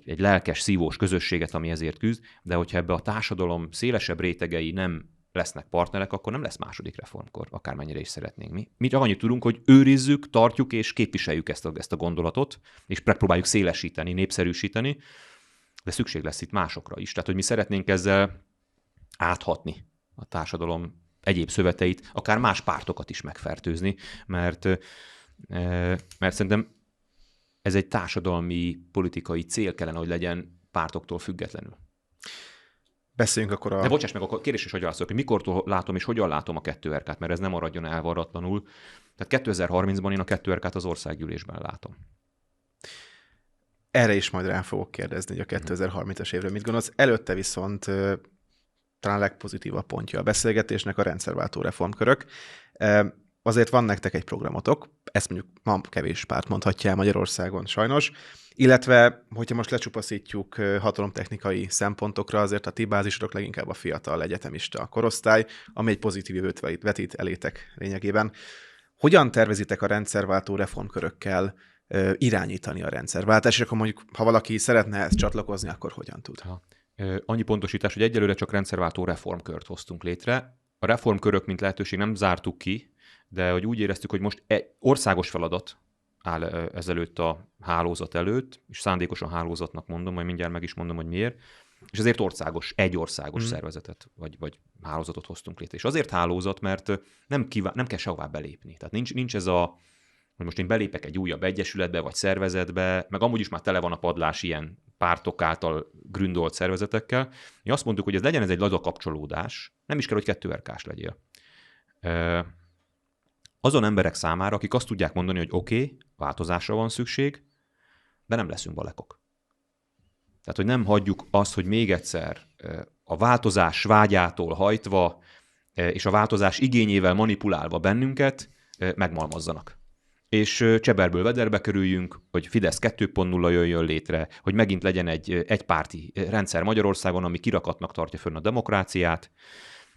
egy lelkes, szívós közösséget, ami ezért küzd, de hogyha ebbe a társadalom szélesebb rétegei nem lesznek partnerek, akkor nem lesz második reformkor, akármennyire is szeretnénk mi. Mi csak annyit tudunk, hogy őrizzük, tartjuk és képviseljük ezt a gondolatot, és megpróbáljuk szélesíteni, népszerűsíteni, de szükség lesz itt másokra is. Tehát, hogy mi szeretnénk ezzel áthatni a társadalom egyéb szöveteit, akár más pártokat is megfertőzni, mert szerintem ez egy társadalmi, politikai cél kellene, hogy legyen pártoktól függetlenül. Beszéljünk akkor De bocsáss meg, a kérdés is, hogy válaszolok, hogy mikortól látom és hogyan látom a 2RK-t, mert ez nem maradjon elvarratlanul. Tehát 2030-ban én a 2RK-t az országgyűlésben látom. Erre is majd rá fogok kérdezni, hogy a 2030-as évre mit gondolsz. Előtte viszont talán legpozitívabb pontja a beszélgetésnek a rendszerváltó reformkörök. Azért van nektek egy programotok, ezt mondjuk ma kevés párt mondhatja el Magyarországon sajnos, illetve, hogyha most lecsupaszítjuk hatalomtechnikai szempontokra, azért a ti bázisodok leginkább a fiatal egyetemista korosztály, ami egy pozitív jövőt vetít elétek lényegében. Hogyan tervezitek a rendszerváltó reformkörökkel irányítani a rendszerváltást, és akkor mondjuk, ha valaki szeretne ezt csatlakozni, akkor hogyan tud? Annyi pontosítás, hogy egyelőre csak rendszerváltó reformkört hoztunk létre. A reformkörök, mint lehetőség nem zártuk ki, de hogy úgy éreztük, hogy most egy országos feladat áll ezelőtt a hálózat előtt, és szándékosan hálózatnak mondom, majd mindjárt meg is mondom, hogy miért, és ezért egy országos szervezetet, vagy hálózatot hoztunk létre. És azért hálózat, mert nem kell sehová belépni. Tehát nincs ez hogy most én belépek egy újabb egyesületbe, vagy szervezetbe, meg amúgy is már tele van a padlás ilyen pártok által gründolt szervezetekkel. Mi azt mondtuk, hogy legyen ez egy laza kapcsolódás, nem is kell, hogy 2RK-s legyél. Azon emberek számára, akik azt tudják mondani, hogy oké, változásra van szükség, de nem leszünk balekok. Tehát, hogy nem hagyjuk azt, hogy még egyszer a változás vágyától hajtva és a változás igényével manipulálva bennünket megmalmazzanak. És cseberből vederbe kerüljünk, hogy Fidesz 2.0 jöjjön létre, hogy megint legyen egy egypárti rendszer Magyarországon, ami kirakatnak tartja fönn a demokráciát.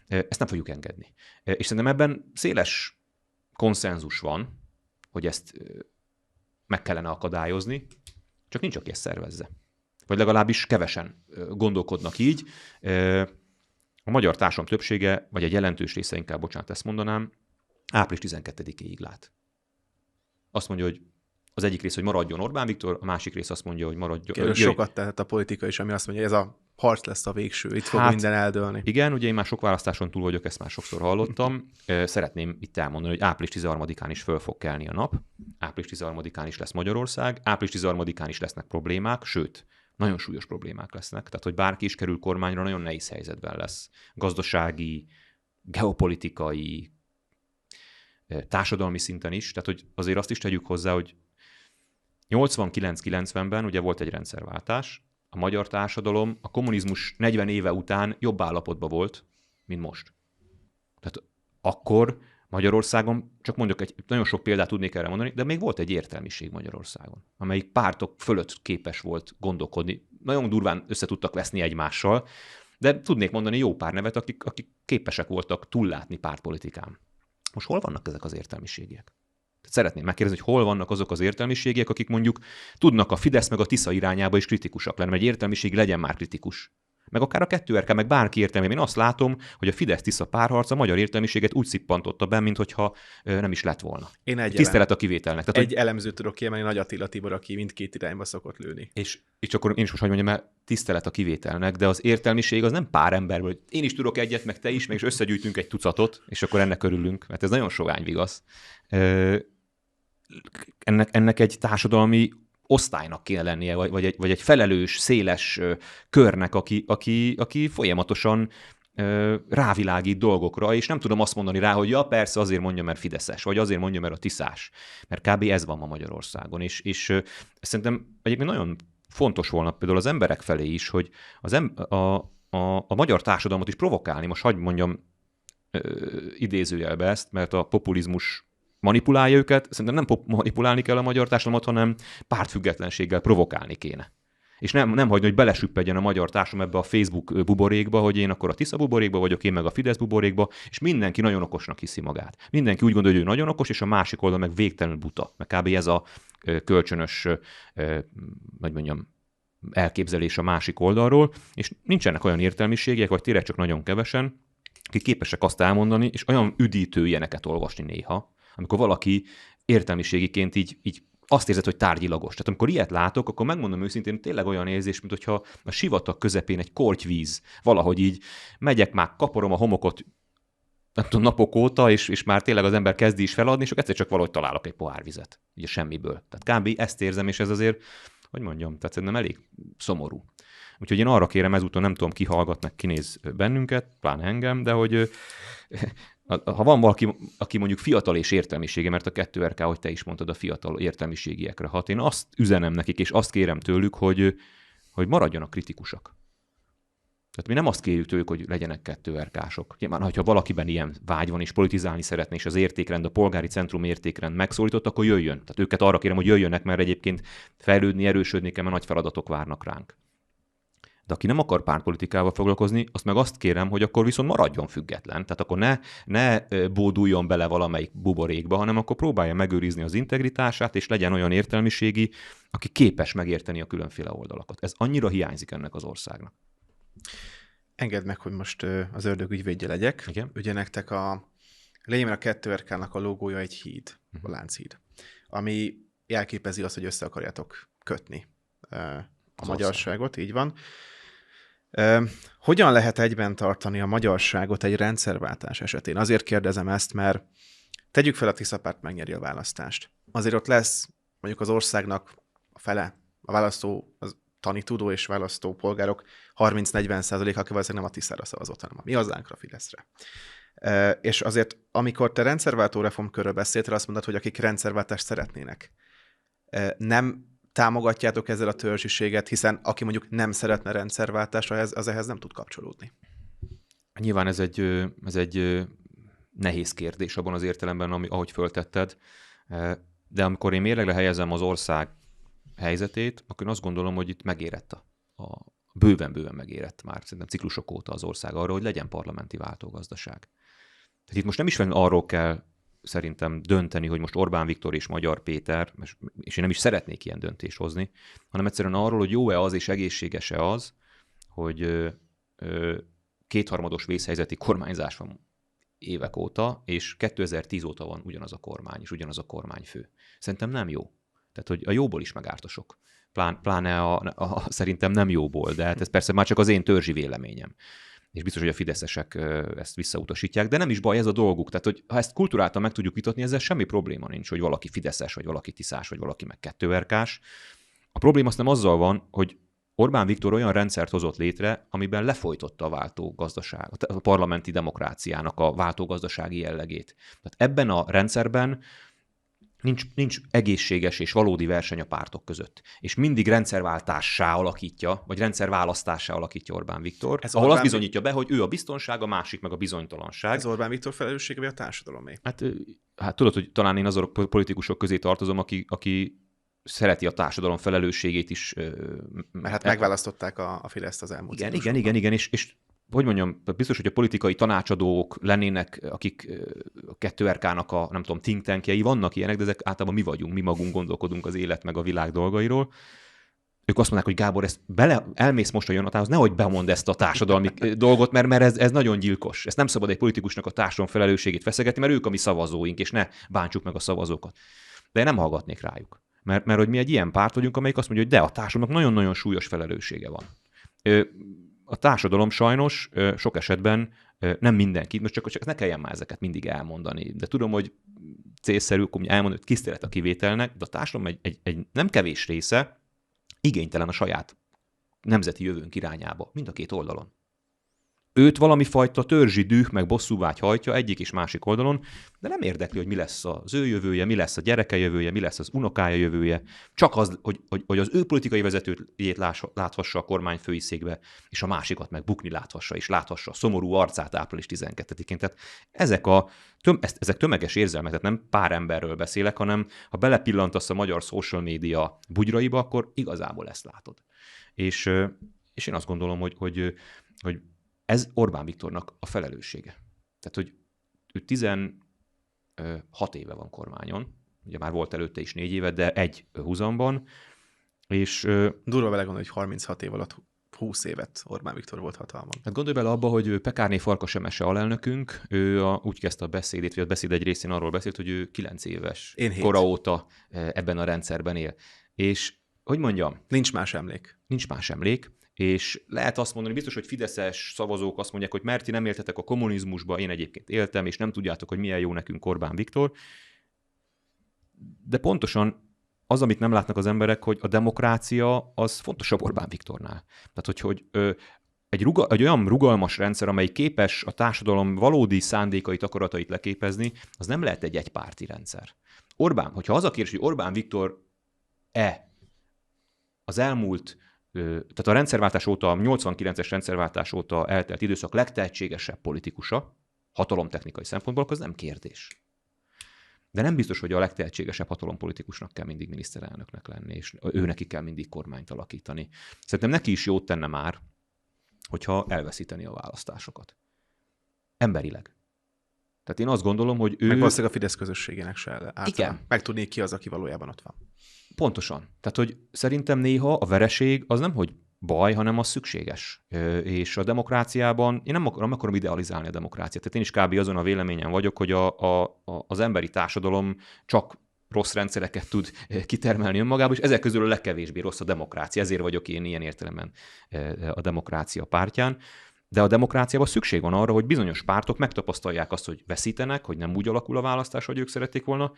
Ezt nem fogjuk engedni. És szerintem ebben széles konszenzus van, hogy ezt meg kellene akadályozni, csak nincs, aki ezt szervezze. Vagy legalábbis kevesen gondolkodnak így. A magyar társadalom többsége, vagy egy jelentős része, inkább bocsánat, ezt mondanám, április 12-ig lát. Azt mondja, hogy az egyik rész, hogy maradjon Orbán Viktor, a másik rész azt mondja, hogy maradjon... Sokat tehet a politika is, ami azt mondja, hogy ez a harc lesz a végső, itt fog minden eldőlni. Igen, ugye én már sok választáson túl vagyok, ezt már sokszor hallottam. Szeretném itt elmondani, hogy április 13-án is föl fog kelni a nap, április 13-án is lesz Magyarország, április 13-án is lesznek problémák, sőt, nagyon súlyos problémák lesznek. Tehát, hogy bárki is kerül kormányra, nagyon nehéz helyzetben lesz. Gazdasági, geopolitikai, társadalmi szinten is. Tehát, hogy azért azt is tegyük hozzá, hogy 89-90-ben ugye volt egy rendszerváltás, a magyar társadalom a kommunizmus 40 éve után jobb állapotban volt, mint most. Tehát akkor Magyarországon, csak mondjuk nagyon sok példát tudnék erre mondani, de még volt egy értelmiség Magyarországon, amelyik pártok fölött képes volt gondolkodni. Nagyon durván össze tudtak veszni egymással, de tudnék mondani jó pár nevet, akik képesek voltak túllátni pártpolitikán. Most hol vannak ezek az értelmiségiek? Szeretném megkérdezni, hogy hol vannak azok az értelmiségiek, akik mondjuk tudnak a Fidesz meg a Tisza irányába is kritikusak lenni, mert egy értelmiség legyen már kritikus. Meg akár a 2RK, meg bárki értelmében. Én azt látom, hogy a Fidesz-Tisza párharc a magyar értelmiséget úgy szippantotta be, mintha nem is lett volna. Tisztelet a kivételnek. Tehát, egy elemzőt tudok kiemelni, Nagy Attila Tibor, aki mindkét irányba szokott lőni. És akkor én is most mondjam, mert tisztelet a kivételnek, de az értelmiség az nem pár emberből. Én is tudok egyet, meg te is, meg is összegyűjtünk egy tucatot, és akkor ennek örülünk, mert ez nagyon sovány vigasz. Ennek egy társadalmi osztálynak kéne lennie, vagy egy felelős, széles körnek, aki folyamatosan rávilágít dolgokra, és nem tudom azt mondani rá, hogy ja, persze azért mondja, mert fideszes, vagy azért mondja, mert a tiszás. Mert kb. Ez van ma Magyarországon. És szerintem egyébként nagyon fontos volna például az emberek felé is, hogy a magyar társadalmat is provokálni. Most hadd mondjam idézőjelbe ezt, mert a populizmus manipulálja őket. Szerintem nem manipulálni kell a magyar társadalmat, hanem pártfüggetlenséggel provokálni kéne. És nem hagyni, hogy belesüppedjen a magyar társadalom ebbe a Facebook buborékba, hogy én akkor a Tisza buborékba vagyok, én meg a Fidesz buborékba, és mindenki nagyon okosnak hiszi magát. Mindenki úgy gondolja, hogy ő nagyon okos, és a másik oldal meg végtelenül buta. Meg kb. Ez a kölcsönös, hogy mondjam, elképzelés a másik oldalról, és nincsenek olyan értelmiségek, vagy tényleg csak nagyon kevesen, akik képesek azt elmondani, és olyan üdítő ilyeneket olvasni néha, amikor valaki értelmiségiként így azt érzed, hogy tárgyilagos. Tehát amikor ilyet látok, akkor megmondom őszintén, tényleg olyan érzés, mint hogyha a sivatag közepén egy kortyvíz, valahogy így megyek már, kaparom a homokot, nem tudom, napok óta, és már tényleg az ember kezdi is feladni, és akkor egyszer csak valahogy találok egy pohár vizet, ugye semmiből. Tehát kb. Ezt érzem, és ez azért, hogy mondjam, tehát szerintem elég szomorú. Úgyhogy én arra kérem ezúton, nem tudom, ki hallgat, meg kinéz bennünket, pláne engem, de hogy ha van valaki, aki mondjuk fiatal és értelmisége, mert a 2RK, hogy te is mondtad, a fiatal értelmiségiekre hat, én azt üzenem nekik, és azt kérem tőlük, hogy maradjanak kritikusak. Tehát mi nem azt kérjük tőlük, hogy legyenek 2RK-sok. Nyilván, ha valakiben ilyen vágy van, és politizálni szeretne, és az értékrend, a polgári centrum értékrend megszólított, akkor jöjjön. Tehát őket arra kérem, hogy jöjjönnek, mert egyébként fejlődni, erősödni kell, mert nagy feladatok várnak ránk. De aki nem akar pártpolitikával foglalkozni, azt meg azt kérem, hogy akkor viszont maradjon független. Tehát akkor ne bóduljon bele valamelyik buborékba, hanem akkor próbálja megőrizni az integritását, és legyen olyan értelmiségi, aki képes megérteni a különféle oldalakat. Ez annyira hiányzik ennek az országnak. Engedd meg, hogy most az ördög ügyvédje legyek. Igen? Ugye nektek lényegében a 2RK-nak a logója egy híd, a Lánchíd, ami jelképezi azt, hogy össze akarjátok kötni a magyarságot, így van. Hogyan lehet egyben tartani a magyarságot egy rendszerváltás esetén? Azért kérdezem ezt, mert tegyük fel, a Tisza párt megnyeri a választást. Azért ott lesz mondjuk az országnak a fele, a választó, az tanítudó és választó polgárok 30-40%, aki valószínűleg nem a Tiszára szavazott, hanem a Mi Hazánkra, Fideszre. És azért, amikor te rendszerváltó reformkörről beszéltél, azt mondod, hogy akik rendszerváltást szeretnének, nem támogatjátok ezzel a törzsiséget, hiszen aki mondjuk nem szeretne rendszerváltást, az ehhez nem tud kapcsolódni. Nyilván ez egy nehéz kérdés abban az értelemben, ahogy föltetted, de amikor én mérlegre helyezem az ország helyzetét, akkor én azt gondolom, hogy itt megérett bőven megérett már szerintem ciklusok óta az ország arra, hogy legyen parlamenti váltógazdaság. Tehát itt most nem is arról kell szerintem dönteni, hogy most Orbán Viktor és Magyar Péter, és én nem is szeretnék ilyen döntést hozni, hanem egyszerűen arról, hogy jó-e az és egészséges-e az, hogy kétharmados vészhelyzeti kormányzás van évek óta, és 2010 óta van ugyanaz a kormány, és ugyanaz a kormányfő. Szerintem nem jó. Tehát, hogy a jóból is megárt a sok. Pláne szerintem nem jóból, de hát ez persze már csak az én törzsi véleményem. És biztos, hogy a fideszesek ezt visszautasítják, de nem is baj, ez a dolguk. Tehát, hogy ha ezt kulturáltan meg tudjuk vitatni, ezzel semmi probléma nincs, hogy valaki fideszes, vagy valaki tiszás, vagy valaki meg 2RK-s. A probléma azt nem azzal van, hogy Orbán Viktor olyan rendszert hozott létre, amiben lefolytotta a váltógazdaságot, a parlamenti demokráciának a váltógazdasági jellegét. Tehát ebben a rendszerben nincs egészséges és valódi verseny a pártok között. És mindig rendszerváltássá alakítja, vagy rendszerválasztássá alakítja Orbán Viktor, ahol azt bizonyítja be, hogy ő a biztonság, a másik meg a bizonytalanság. Ez Orbán Viktor felelőssége, vagy a társadalomé? Hát tudod, hogy talán én azok a politikusok közé tartozom, aki szereti a társadalom felelősségét is. Mert hát megválasztották a Fideszt az elmúlt Igen, és hogy mondjam, biztos, hogy a politikai tanácsadók lennének, akik a 2RK-nak a, nem tudom, think tankjei, vannak ilyenek, de ezek általában mi vagyunk, mi magunk gondolkodunk az élet meg a világ dolgairól. Ők azt mondják, hogy Gábor, ezt elmész most a jönnatához, nehogy bemond ezt a társadalmi dolgot, mert ez nagyon gyilkos. Ezt nem szabad egy politikusnak a társadalom felelősségét feszegetni, mert ők a mi szavazóink, és ne bántsuk meg a szavazókat. De én nem hallgatnék rájuk. Mert hogy mi egy ilyen párt vagyunk, amelyik azt mondja, hogy de a társadalomnak nagyon-nagyon súlyos felelőssége van. A társadalom sajnos sok esetben nem mindenki, most csak ne kelljen már ezeket mindig elmondani, de tudom, hogy célszerű elmondani, hogy tisztelet a kivételnek, de a társadalom egy nem kevés része igénytelen a saját nemzeti jövőnk irányába, mind a két oldalon. őt valami fajta törzsi düh meg bosszúvágy hajtja egyik és másik oldalon, de nem érdekli, hogy mi lesz az ő jövője, mi lesz a gyereke jövője, mi lesz az unokája jövője, csak az, hogy az ő politikai vezetőjét láthassa a kormányfői székbe, és a másikat meg bukni láthassa, és láthassa a szomorú arcát április 12-én. Tehát ezek tömeges érzelmek, tehát nem pár emberről beszélek, hanem ha belepillantasz a magyar social média bugyraiba, akkor igazából ezt látod. És én azt gondolom, hogy ez Orbán Viktornak a felelőssége. Tehát, hogy ő 16 éve van kormányon, ugye már volt előtte is 4 éve, de egy húzamban, és... Durva belegondolni, hogy 36 év alatt 20 évet Orbán Viktor volt hatalmon. Hát gondolj bele abba, hogy Pekárné Farkas Emese alelnökünk, ő úgy kezdte a beszédét, vagy a beszéd egy részén arról beszélt, hogy ő 9 éves kora óta ebben a rendszerben él. És, hogy mondjam... Nincs más emlék. És lehet azt mondani, biztos, hogy fideszes szavazók azt mondják, hogy mert ti nem éltetek a kommunizmusba, én egyébként éltem, és nem tudjátok, hogy milyen jó nekünk Orbán Viktor. De pontosan az, amit nem látnak az emberek, hogy a demokrácia az fontosabb Orbán Viktornál. Tehát, hogy egy olyan rugalmas rendszer, amely képes a társadalom valódi szándékait, akaratait leképezni, az nem lehet egy egypárti rendszer. Orbán, hogyha az a kérdés, hogy Orbán Viktor az elmúlt, tehát a rendszerváltás óta, a 89-es rendszerváltás óta eltelt időszak legtehetségesebb politikusa, hatalomtechnikai szempontból, akkor az nem kérdés. De nem biztos, hogy a legtehetségesebb hatalompolitikusnak kell mindig miniszterelnöknek lenni, és őneki kell mindig kormányt alakítani. Szerintem neki is jót tenne már, hogyha elveszíteni a választásokat. Emberileg. Tehát én azt gondolom, hogy ő... Meg valószínűleg a Fidesz közösségének se általán. Igen. Megtudni ki az, aki valójában ott van. Pontosan. Tehát, hogy szerintem néha a vereség az nem, hogy baj, hanem az szükséges. És a demokráciában, én nem akarom idealizálni a demokráciát. Tehát én is kb. Azon a véleményen vagyok, hogy az emberi társadalom csak rossz rendszereket tud kitermelni önmagában, és ezek közül a legkevésbé rossz a demokrácia. Ezért vagyok én ilyen értelemben a demokrácia pártján. De a demokráciában szükség van arra, hogy bizonyos pártok megtapasztalják azt, hogy veszítenek, hogy nem úgy alakul a választás, hogy ők szerették volna,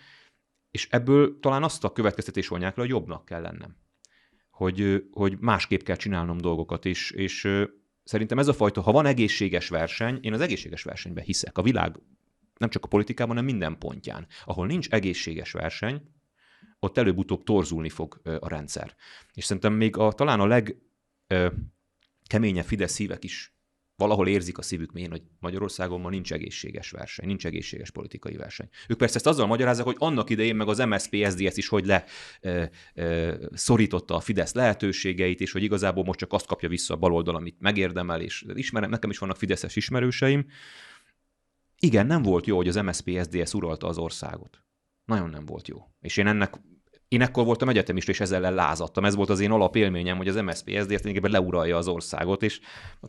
és ebből talán azt a következtetés vonják le, hogy jobbnak kell lennem. Hogy másképp kell csinálnom dolgokat, és szerintem ez a fajta, ha van egészséges verseny, én az egészséges versenyben hiszek. A világ nem csak a politikában, hanem minden pontján. Ahol nincs egészséges verseny, ott előbb-utóbb torzulni fog a rendszer. És szerintem még talán a legkeményebb Fidesz szívek is valahol érzik a szívük mélyén, hogy Magyarországon ma nincs egészséges verseny, nincs egészséges politikai verseny. Ők persze ezt azzal magyarázzák, hogy annak idején meg az MSZP-SZDSZ is hogy szorította a Fidesz lehetőségeit, és hogy igazából most csak azt kapja vissza a baloldal, amit megérdemel, és ismerem, nekem is vannak fideszes ismerőseim. Igen, nem volt jó, hogy az MSZP-SZDSZ uralta az országot. Nagyon nem volt jó. És én ekkor voltam egyetemista, és ezzel lázadtam. Ez volt az én alapélményem, hogy az MSZP-SZDSZ tulajdonképpen leuralja az országot, és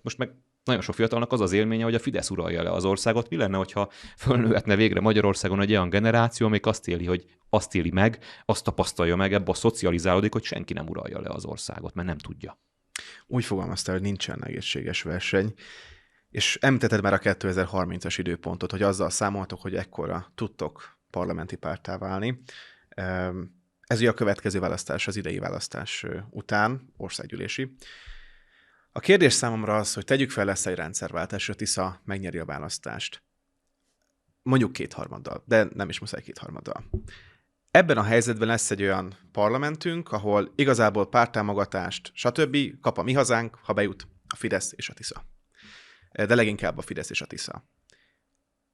most meg nagyon sok fiatalnak az az élménye, hogy a Fidesz uralja le az országot. Mi lenne, hogyha fölnőhetne végre Magyarországon egy olyan generáció, amelyik azt éli meg, azt tapasztalja meg, ebbe a szocializálódik, hogy senki nem uralja le az országot, mert nem tudja. Úgy fogalmaztál, hogy nincsen egészséges verseny, és említetted már a 2030-as időpontot, hogy azzal számoltok, hogy ekkora tudtok parlamenti párttá válni. Ez ugye a következő választás, az idei választás után, országgyűlési. A kérdés számomra az, hogy tegyük fel, lesz egy rendszerváltás, hogy Tisza megnyeri a választást. Mondjuk 2/3-dal, de nem is muszáj 2/3-dal. Ebben a helyzetben lesz egy olyan parlamentünk, ahol igazából párttámogatást, stb. Kap a Mi Hazánk, ha bejut a Fidesz és a Tisza. De leginkább a Fidesz és a Tisza.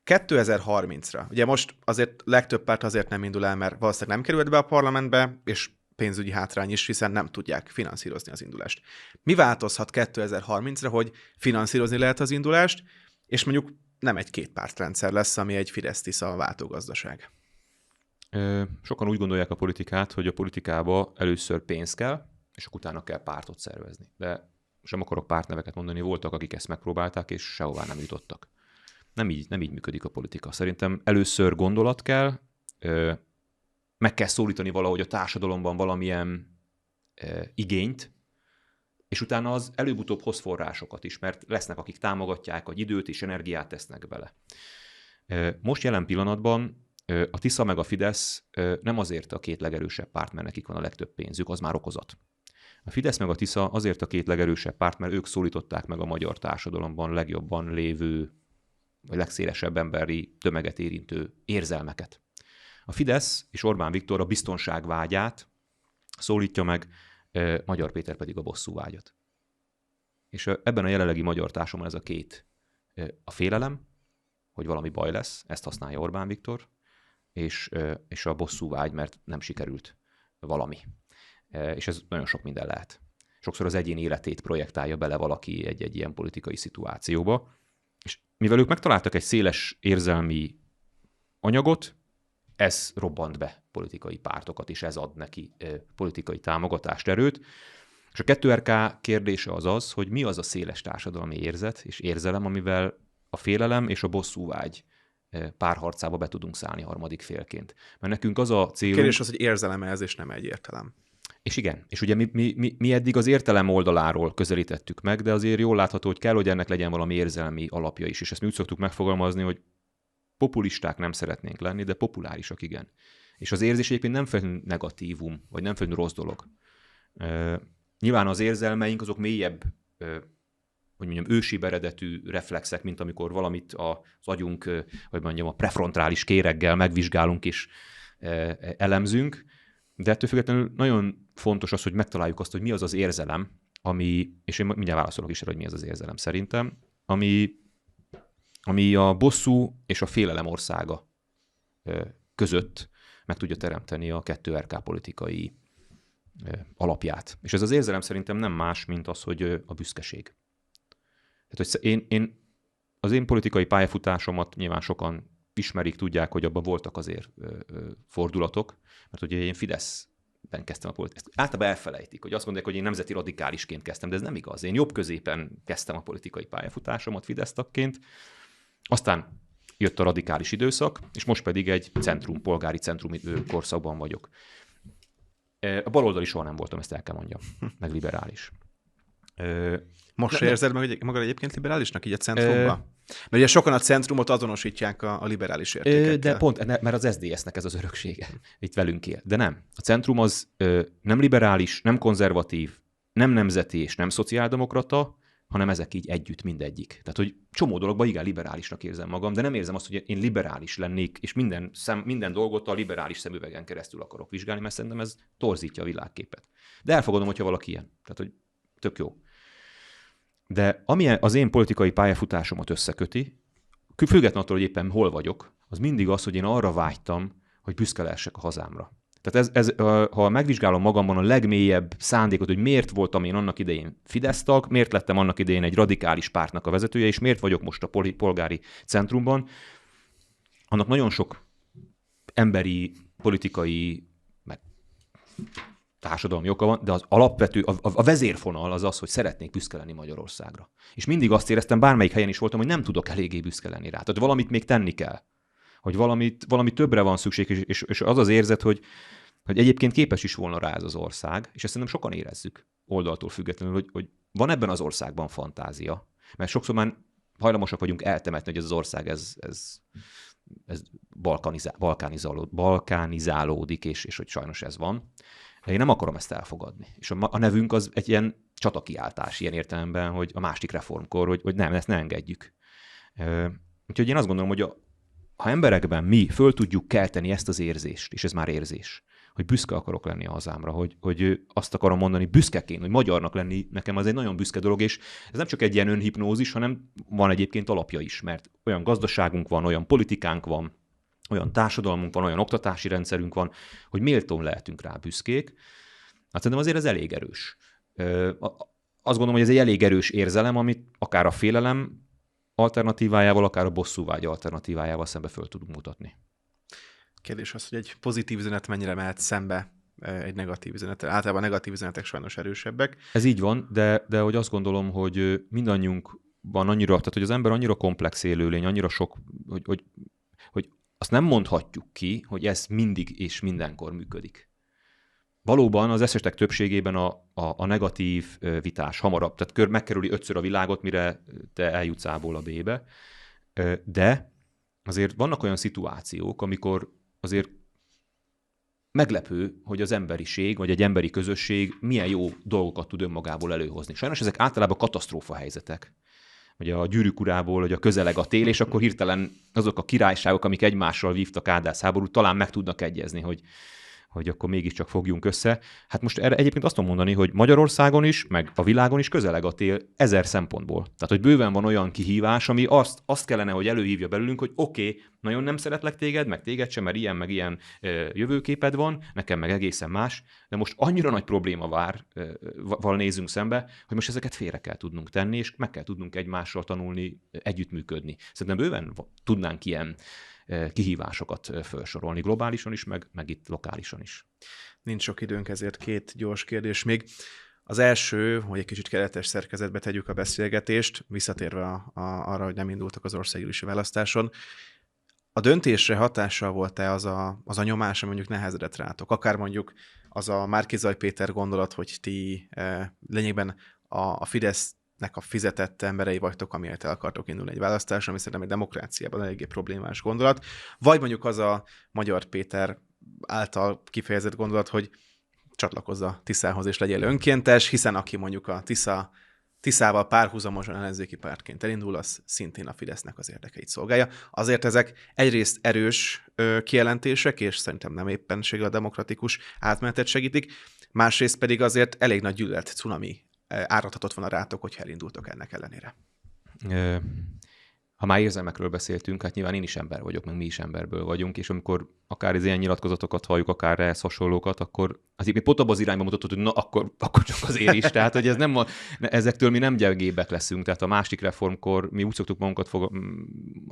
2030-ra, ugye most azért legtöbb párt azért nem indul el, mert valószínűleg nem került be a parlamentbe, és pénzügyi hátrány is, hiszen nem tudják finanszírozni az indulást. Mi változhat 2030-ra, hogy finanszírozni lehet az indulást, és mondjuk nem egy kétpártrendszer lesz, ami egy Fidesz-Tisza váltógazdaság? Sokan úgy gondolják a politikát, hogy a politikába először pénz kell, és akkor utána kell pártot szervezni. De sem akarok pártneveket mondani, voltak, akik ezt megpróbálták, és sehová nem jutottak. Nem így működik a politika. Szerintem először gondolat kell, meg kell szólítani valahogy a társadalomban valamilyen igényt, és utána az előbb-utóbb hoz forrásokat is, mert lesznek, akik támogatják, hogy időt és energiát tesznek bele. Most jelen pillanatban a Tisza meg a Fidesz nem azért a két legerősebb párt, mert nekik van a legtöbb pénzük, az már okozat. A Fidesz meg a Tisza azért a két legerősebb párt, mert ők szólították meg a magyar társadalomban legjobban lévő, vagy legszélesebb emberi tömeget érintő érzelmeket. A Fidesz és Orbán Viktor a biztonságvágyát szólítja meg, Magyar Péter pedig a bosszúvágyat. És ebben a jelenlegi magyar társadalomban ez a két. A félelem, hogy valami baj lesz, ezt használja Orbán Viktor, és a bosszúvágy, mert nem sikerült valami. És ez nagyon sok minden lehet. Sokszor az egyén életét projektálja bele valaki egy ilyen politikai szituációba, és mivel ők megtaláltak egy széles érzelmi anyagot, ez robbant be politikai pártokat, és ez ad neki politikai támogatást, erőt. És a 2RK kérdése az, hogy mi az a széles társadalmi érzet és érzelem, amivel a félelem és a bosszúvágy párharcába be tudunk szállni harmadik félként. Mert nekünk az a célunk... Kérdés az, hogy érzelem ez, és nem egy értelem. És igen, és ugye mi eddig az értelem oldaláról közelítettük meg, de azért jól látható, hogy kell, hogy ennek legyen valami érzelmi alapja is, és ezt mi úgy szoktuk megfogalmazni, hogy populisták nem szeretnénk lenni, de populárisak igen. És az érzés egyébként nem feltétlenül negatívum, vagy nem feltétlenül rossz dolog. Nyilván az érzelmeink azok mélyebb, hogy mondjam, ősibb eredetű reflexek, mint amikor valamit az agyunk, hogy mondjam, a prefrontális kéreggel megvizsgálunk és elemzünk, de ettől függetlenül nagyon fontos az, hogy megtaláljuk azt, hogy mi az az érzelem, ami, és én mindjárt válaszolok is, hogy mi az az érzelem szerintem, ami a bosszú és a félelem országa között meg tudja teremteni a 2RK politikai alapját. És ez az érzelem szerintem nem más, mint az, hogy a büszkeség. Tehát, hogy az én politikai pályafutásomat nyilván sokan ismerik, tudják, hogy abban voltak azért fordulatok, mert ugye én Fideszben kezdtem a politikát. Ezt általában elfelejtik, hogy azt mondják, hogy én nemzeti radikálisként kezdtem, de ez nem igaz. Én jobb középen kezdtem a politikai pályafutásomat Fidesz tagként, aztán jött a radikális időszak, és most pedig egy polgári centrum korszakban vagyok. A baloldali soha nem voltam, ezt el kell mondjam, meg liberális. Most se érzed meg magad egyébként liberálisnak így a centrumban? Mert ugye sokan a centrumot azonosítják a liberális értékekkel. De pont, mert az SZDSZ-nek ez az öröksége. Itt velünk él. De nem. A centrum az nem liberális, nem konzervatív, nem nemzeti és nem szociáldemokrata, hanem ezek így együtt mindegyik. Tehát, hogy csomó dologban igen liberálisnak érzem magam, de nem érzem azt, hogy én liberális lennék, és minden dolgot a liberális szemüvegen keresztül akarok vizsgálni, mert szerintem ez torzítja a világképet. De elfogadom, hogyha valaki ilyen. Tehát, hogy tök jó. De ami az én politikai pályafutásomat összeköti, függetlenül attól, hogy éppen hol vagyok, az mindig az, hogy én arra vágytam, hogy büszke lehessek a hazámra. Tehát ha megvizsgálom magamban a legmélyebb szándékot, hogy miért voltam én annak idején Fidesz tag, miért lettem annak idején egy radikális pártnak a vezetője, és miért vagyok most a polgári centrumban, annak nagyon sok emberi, politikai, meg társadalmi oka van, de az alapvető, a vezérfonal az az, hogy szeretnék büszke lenni Magyarországra. És mindig azt éreztem, bármelyik helyen is voltam, hogy nem tudok eléggé büszke lenni rá. Tehát valamit még tenni kell. Hogy valami többre van szükség, és az az érzet, hogy egyébként képes is volna rá ez az ország, és ezt szerintem sokan érezzük oldaltól függetlenül, hogy van ebben az országban fantázia. Mert sokszor már hajlamosak vagyunk eltemetni, hogy ez az ország ez balkánizálódik, és hogy sajnos ez van. Én nem akarom ezt elfogadni. És a nevünk az egy ilyen csatakiáltás ilyen értelemben, hogy a másik reformkor, hogy nem, ezt ne engedjük. Úgyhogy én azt gondolom, hogy ha emberekben mi föl tudjuk kelteni ezt az érzést, és ez már érzés, hogy büszke akarok lenni a hazámra, hogy azt akarom mondani büszkeként, hogy magyarnak lenni, nekem az egy nagyon büszke dolog, és ez nem csak egy ilyen önhipnózis, hanem van egyébként alapja is, mert olyan gazdaságunk van, olyan politikánk van, olyan társadalmunk van, olyan oktatási rendszerünk van, hogy méltón lehetünk rá büszkék. Hát szerintem azért ez elég erős. Azt gondolom, hogy ez egy elég erős érzelem, amit akár a félelem alternatívájával, akár a bosszúvágy alternatívájával szembe föl tudunk mutatni. Kérdés az, hogy egy pozitív üzenet mennyire mehet szembe egy negatív üzenettel. Általában a negatív üzenetek sajnos erősebbek. Ez így van, de hogy azt gondolom, hogy mindannyiunkban annyira, tehát hogy az ember annyira komplex élőlény, annyira sok, hogy azt nem mondhatjuk ki, hogy ez mindig és mindenkor működik. Valóban az esetek többségében a negatív vitás hamarabb, tehát megkerüli 5-ször a világot, mire te eljutsz A-ból a B-be, de azért vannak olyan szituációk, amikor azért meglepő, hogy az emberiség, vagy egy emberi közösség milyen jó dolgokat tud önmagából előhozni. Sajnos ezek általában katasztrófa helyzetek. Ugye a Gyűrűk urából, hogy a közeleg a tél, és akkor hirtelen azok a királyságok, amik egymással vívtak háborút, talán meg tudnak egyezni, hogy akkor mégiscsak fogjunk össze. Hát most erre egyébként azt tudom mondani, hogy Magyarországon is, meg a világon is közeleg a tél 1000 szempontból. Tehát, hogy bőven van olyan kihívás, ami azt kellene, hogy előhívja belőlünk, hogy oké, nagyon nem szeretlek téged, meg téged sem, mert ilyen, meg ilyen jövőképed van, nekem meg egészen más, de most annyira nagy probléma val nézünk szembe, hogy most ezeket félre kell tudnunk tenni, és meg kell tudnunk egymással tanulni, együttműködni. Szerintem bőven tudnánk ilyen kihívásokat felsorolni globálisan is, meg itt lokálisan is. Nincs sok időnk, ezért 2 gyors kérdés még. Az első, hogy egy kicsit keretes szerkezetbe tegyük a beszélgetést, visszatérve arra, hogy nem indultak az országgyűlési választáson. A döntésre hatással volt-e az a nyomás, ami mondjuk nehezedett rátok? Akár mondjuk az a Márki-Zay Péter gondolat, hogy ti lényegben a Fidesznek a fizetett emberei vagytok, amiért el akartok indulni egy választásra, ami szerintem egy demokráciában eléggé problémás gondolat. Vagy mondjuk az a Magyar Péter által kifejezett gondolat, hogy csatlakozz a Tiszához és legyél önkéntes, hiszen aki mondjuk a Tiszával párhuzamosan ellenzéki pártként elindul, az szintén a Fidesznek az érdekeit szolgálja. Azért ezek egyrészt erős kijelentések, és szerintem nem éppenséggel a demokratikus átmenetet segítik, másrészt pedig azért elég nagy gyűlölet cunami áradhatott volna rátok, hogyha elindultok ennek ellenére. Ha már érzelmekről beszéltünk, hát nyilván én is ember vagyok, meg mi is emberből vagyunk, és amikor akár az ilyen nyilatkozatokat halljuk, akár ehhez hasonlókat, akkor azért pont abban az irányba mutatott, hogy na, akkor csak azért is. Tehát, hogy ezektől mi nem gyengébbek leszünk. Tehát a másik reformkor mi úgy szoktuk magunkat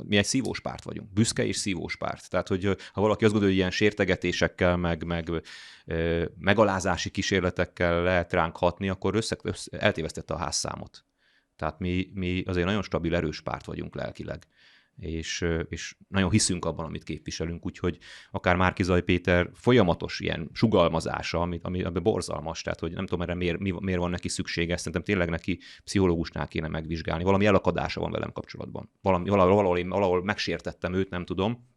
mi egy szívós párt vagyunk. Büszke és szívós párt. Tehát, hogy ha valaki azt gondolja, hogy ilyen sértegetésekkel, meg megalázási kísérletekkel lehet ránk hatni, akkor eltévesztette a házszámot. Tehát mi azért nagyon stabil, erős párt vagyunk lelkileg, és nagyon hiszünk abban, amit képviselünk, úgyhogy akár Márki-Zay Péter folyamatos ilyen sugalmazása, ami borzalmas, tehát hogy nem tudom erre miért van neki szüksége, szerintem tényleg neki pszichológusnál kéne megvizsgálni. Valami elakadása van velem kapcsolatban. Valahol megsértettem őt, nem tudom.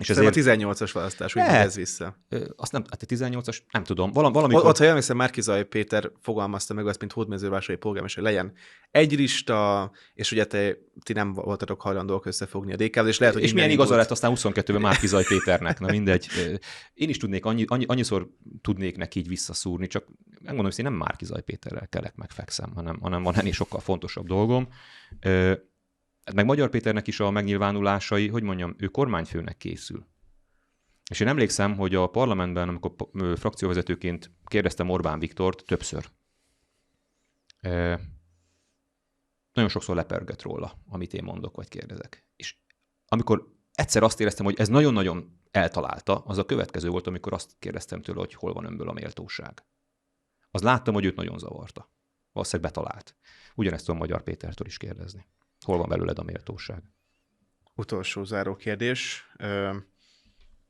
És ezért a 18-as választás, úgy ez vissza. Azt nem, hát a 18-as, nem tudom. Valamikor... Ott, ha elmészem, Márki-Zay Péter fogalmazta meg azt, mint hódmezővásárhelyi polgármester, hogy legyen egy lista, és ugye ti nem voltatok hajlandóak összefogni a DK-val, és lehet, hogy és milyen igaza lett aztán 22-ben Márki-Zay Péternek, na mindegy. Én is tudnék, annyiszor tudnék neki így visszaszúrni, csak megmondom, hogy én nem Márki-Zay Péterrel kelek megfekszem, hanem van ennél sokkal fontosabb dolgom. Meg Magyar Péternek is a megnyilvánulásai, hogy mondjam, ő kormányfőnek készül. És én emlékszem, hogy a parlamentben, amikor frakcióvezetőként kérdeztem Orbán Viktort többször, nagyon sokszor lepergett róla, amit én mondok, vagy kérdezek. És amikor egyszer azt éreztem, hogy ez nagyon-nagyon eltalálta, az a következő volt, amikor azt kérdeztem tőle, hogy hol van önből a méltóság. Az láttam, hogy őt nagyon zavarta. Valószínűleg betalált. Ugyanezt tudom Magyar Pétertől is kérdezni. Hol van belőled a méltóság? Utolsó záró kérdés.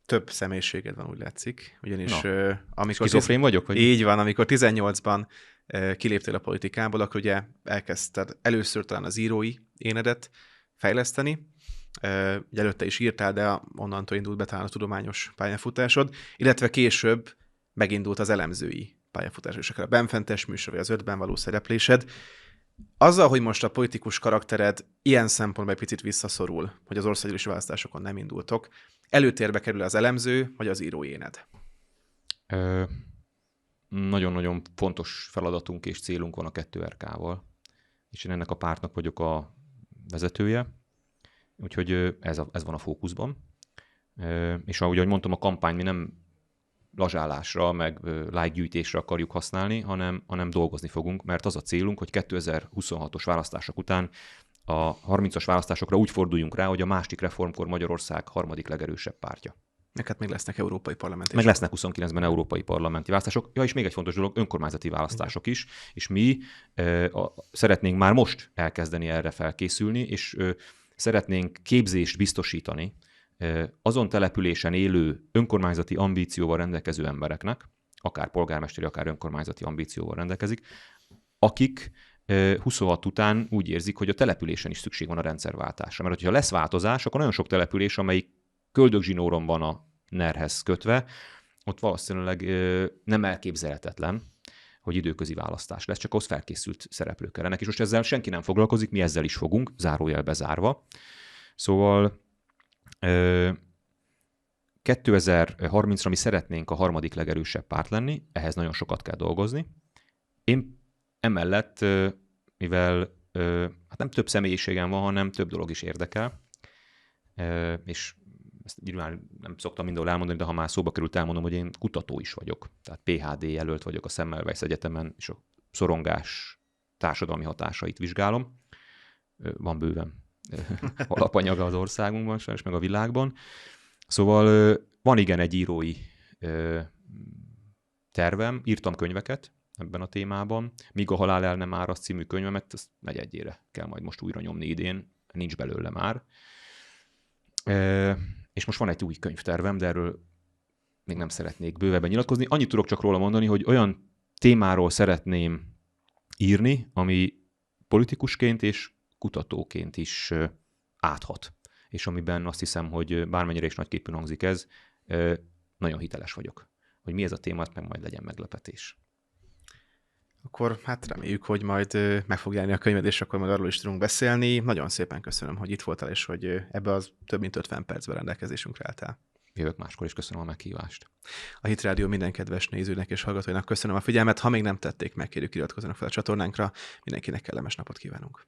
Több személyiséged van, úgy látszik. Ugyanis amikor... Skizofrén vagyok? Vagy? Így van, amikor 18-ban kiléptél a politikából, akkor ugye elkezdted először talán az írói énedet fejleszteni. Ugye előtte is írtál, de onnantól indult be talán a tudományos pályafutásod, illetve később megindult az elemzői pályafutásod, és akár a Benfentes műsor, vagy az 5-ben való szereplésed. Azzal, hogy most a politikus karaktered ilyen szempontból egy picit visszaszorul, hogy az országgyűlési választásokon nem indultok, előtérbe kerül az elemző, vagy az írói éned? Nagyon-nagyon fontos feladatunk és célunk van a 2RK-val, és én ennek a pártnak vagyok a vezetője, úgyhogy ez van a fókuszban. És ahogy mondtam, a kampány mi nem lazsálásra, meg like-gyűjtésre akarjuk használni, hanem dolgozni fogunk, mert az a célunk, hogy 2026-os választások után a 30-as választásokra úgy forduljunk rá, hogy a másik reformkor Magyarország harmadik legerősebb pártja. Neked még lesznek európai parlamenti. Meg lesznek 29-ben európai parlamenti választások. Ja, és még egy fontos dolog, önkormányzati választások is, és mi szeretnénk már most elkezdeni erre felkészülni, és szeretnénk képzést biztosítani azon településen élő önkormányzati ambícióval rendelkező embereknek, akár polgármesteri, akár önkormányzati ambícióval rendelkezik, akik 26 után úgy érzik, hogy a településen is szükség van a rendszerváltásra. Mert hogyha lesz változás, akkor nagyon sok település, amelyik köldögzsinóron van a NER-hez kötve, ott valószínűleg nem elképzelhetetlen, hogy időközi választás lesz, csak ahhoz felkészült szereplők kellenek, és most ezzel senki nem foglalkozik, mi ezzel is fogunk, zárójelbe zárva. Szóval 2030-ra mi szeretnénk a harmadik legerősebb párt lenni, ehhez nagyon sokat kell dolgozni. Én emellett, mivel hát nem több személyiségem van, hanem több dolog is érdekel, és ezt nyilván nem szoktam mindenhol elmondani, de ha már szóba került, elmondom, hogy én kutató is vagyok. Tehát PhD jelölt vagyok a Semmelweis Egyetemen, és a szorongás társadalmi hatásait vizsgálom. Van bőven alapanyaga az országunkban, sajnos meg a világban. Szóval van igen egy írói tervem, írtam könyveket ebben a témában, míg a halál el nem áraszt című könyvemet, ezt negyedjére kell majd most újra nyomni idén, nincs belőle már. És most van egy új könyvtervem, de erről még nem szeretnék bővebben nyilatkozni. Annyit tudok csak róla mondani, hogy olyan témáról szeretném írni, ami politikusként és kutatóként is áthat. És amiben azt hiszem, hogy bármennyire is nagyképűen hangzik ez, nagyon hiteles vagyok. Hogy mi ez a téma, meg majd legyen meglepetés. Akkor hát reméljük, hogy majd meg fog jelenni a könyved, és akkor majd arról is tudunk beszélni. Nagyon szépen köszönöm, hogy itt voltál, és hogy ebbe az több mint 50 percben rendelkezésünkre álltál. Jövök máskor, és köszönöm a meghívást. A Hit Rádió minden kedves nézőnek és hallgatóinak köszönöm a figyelmet. Ha még nem tették meg, kérjük iratkozzanak fel a csatornánkra. Mindenkinek kellemes napot kívánunk.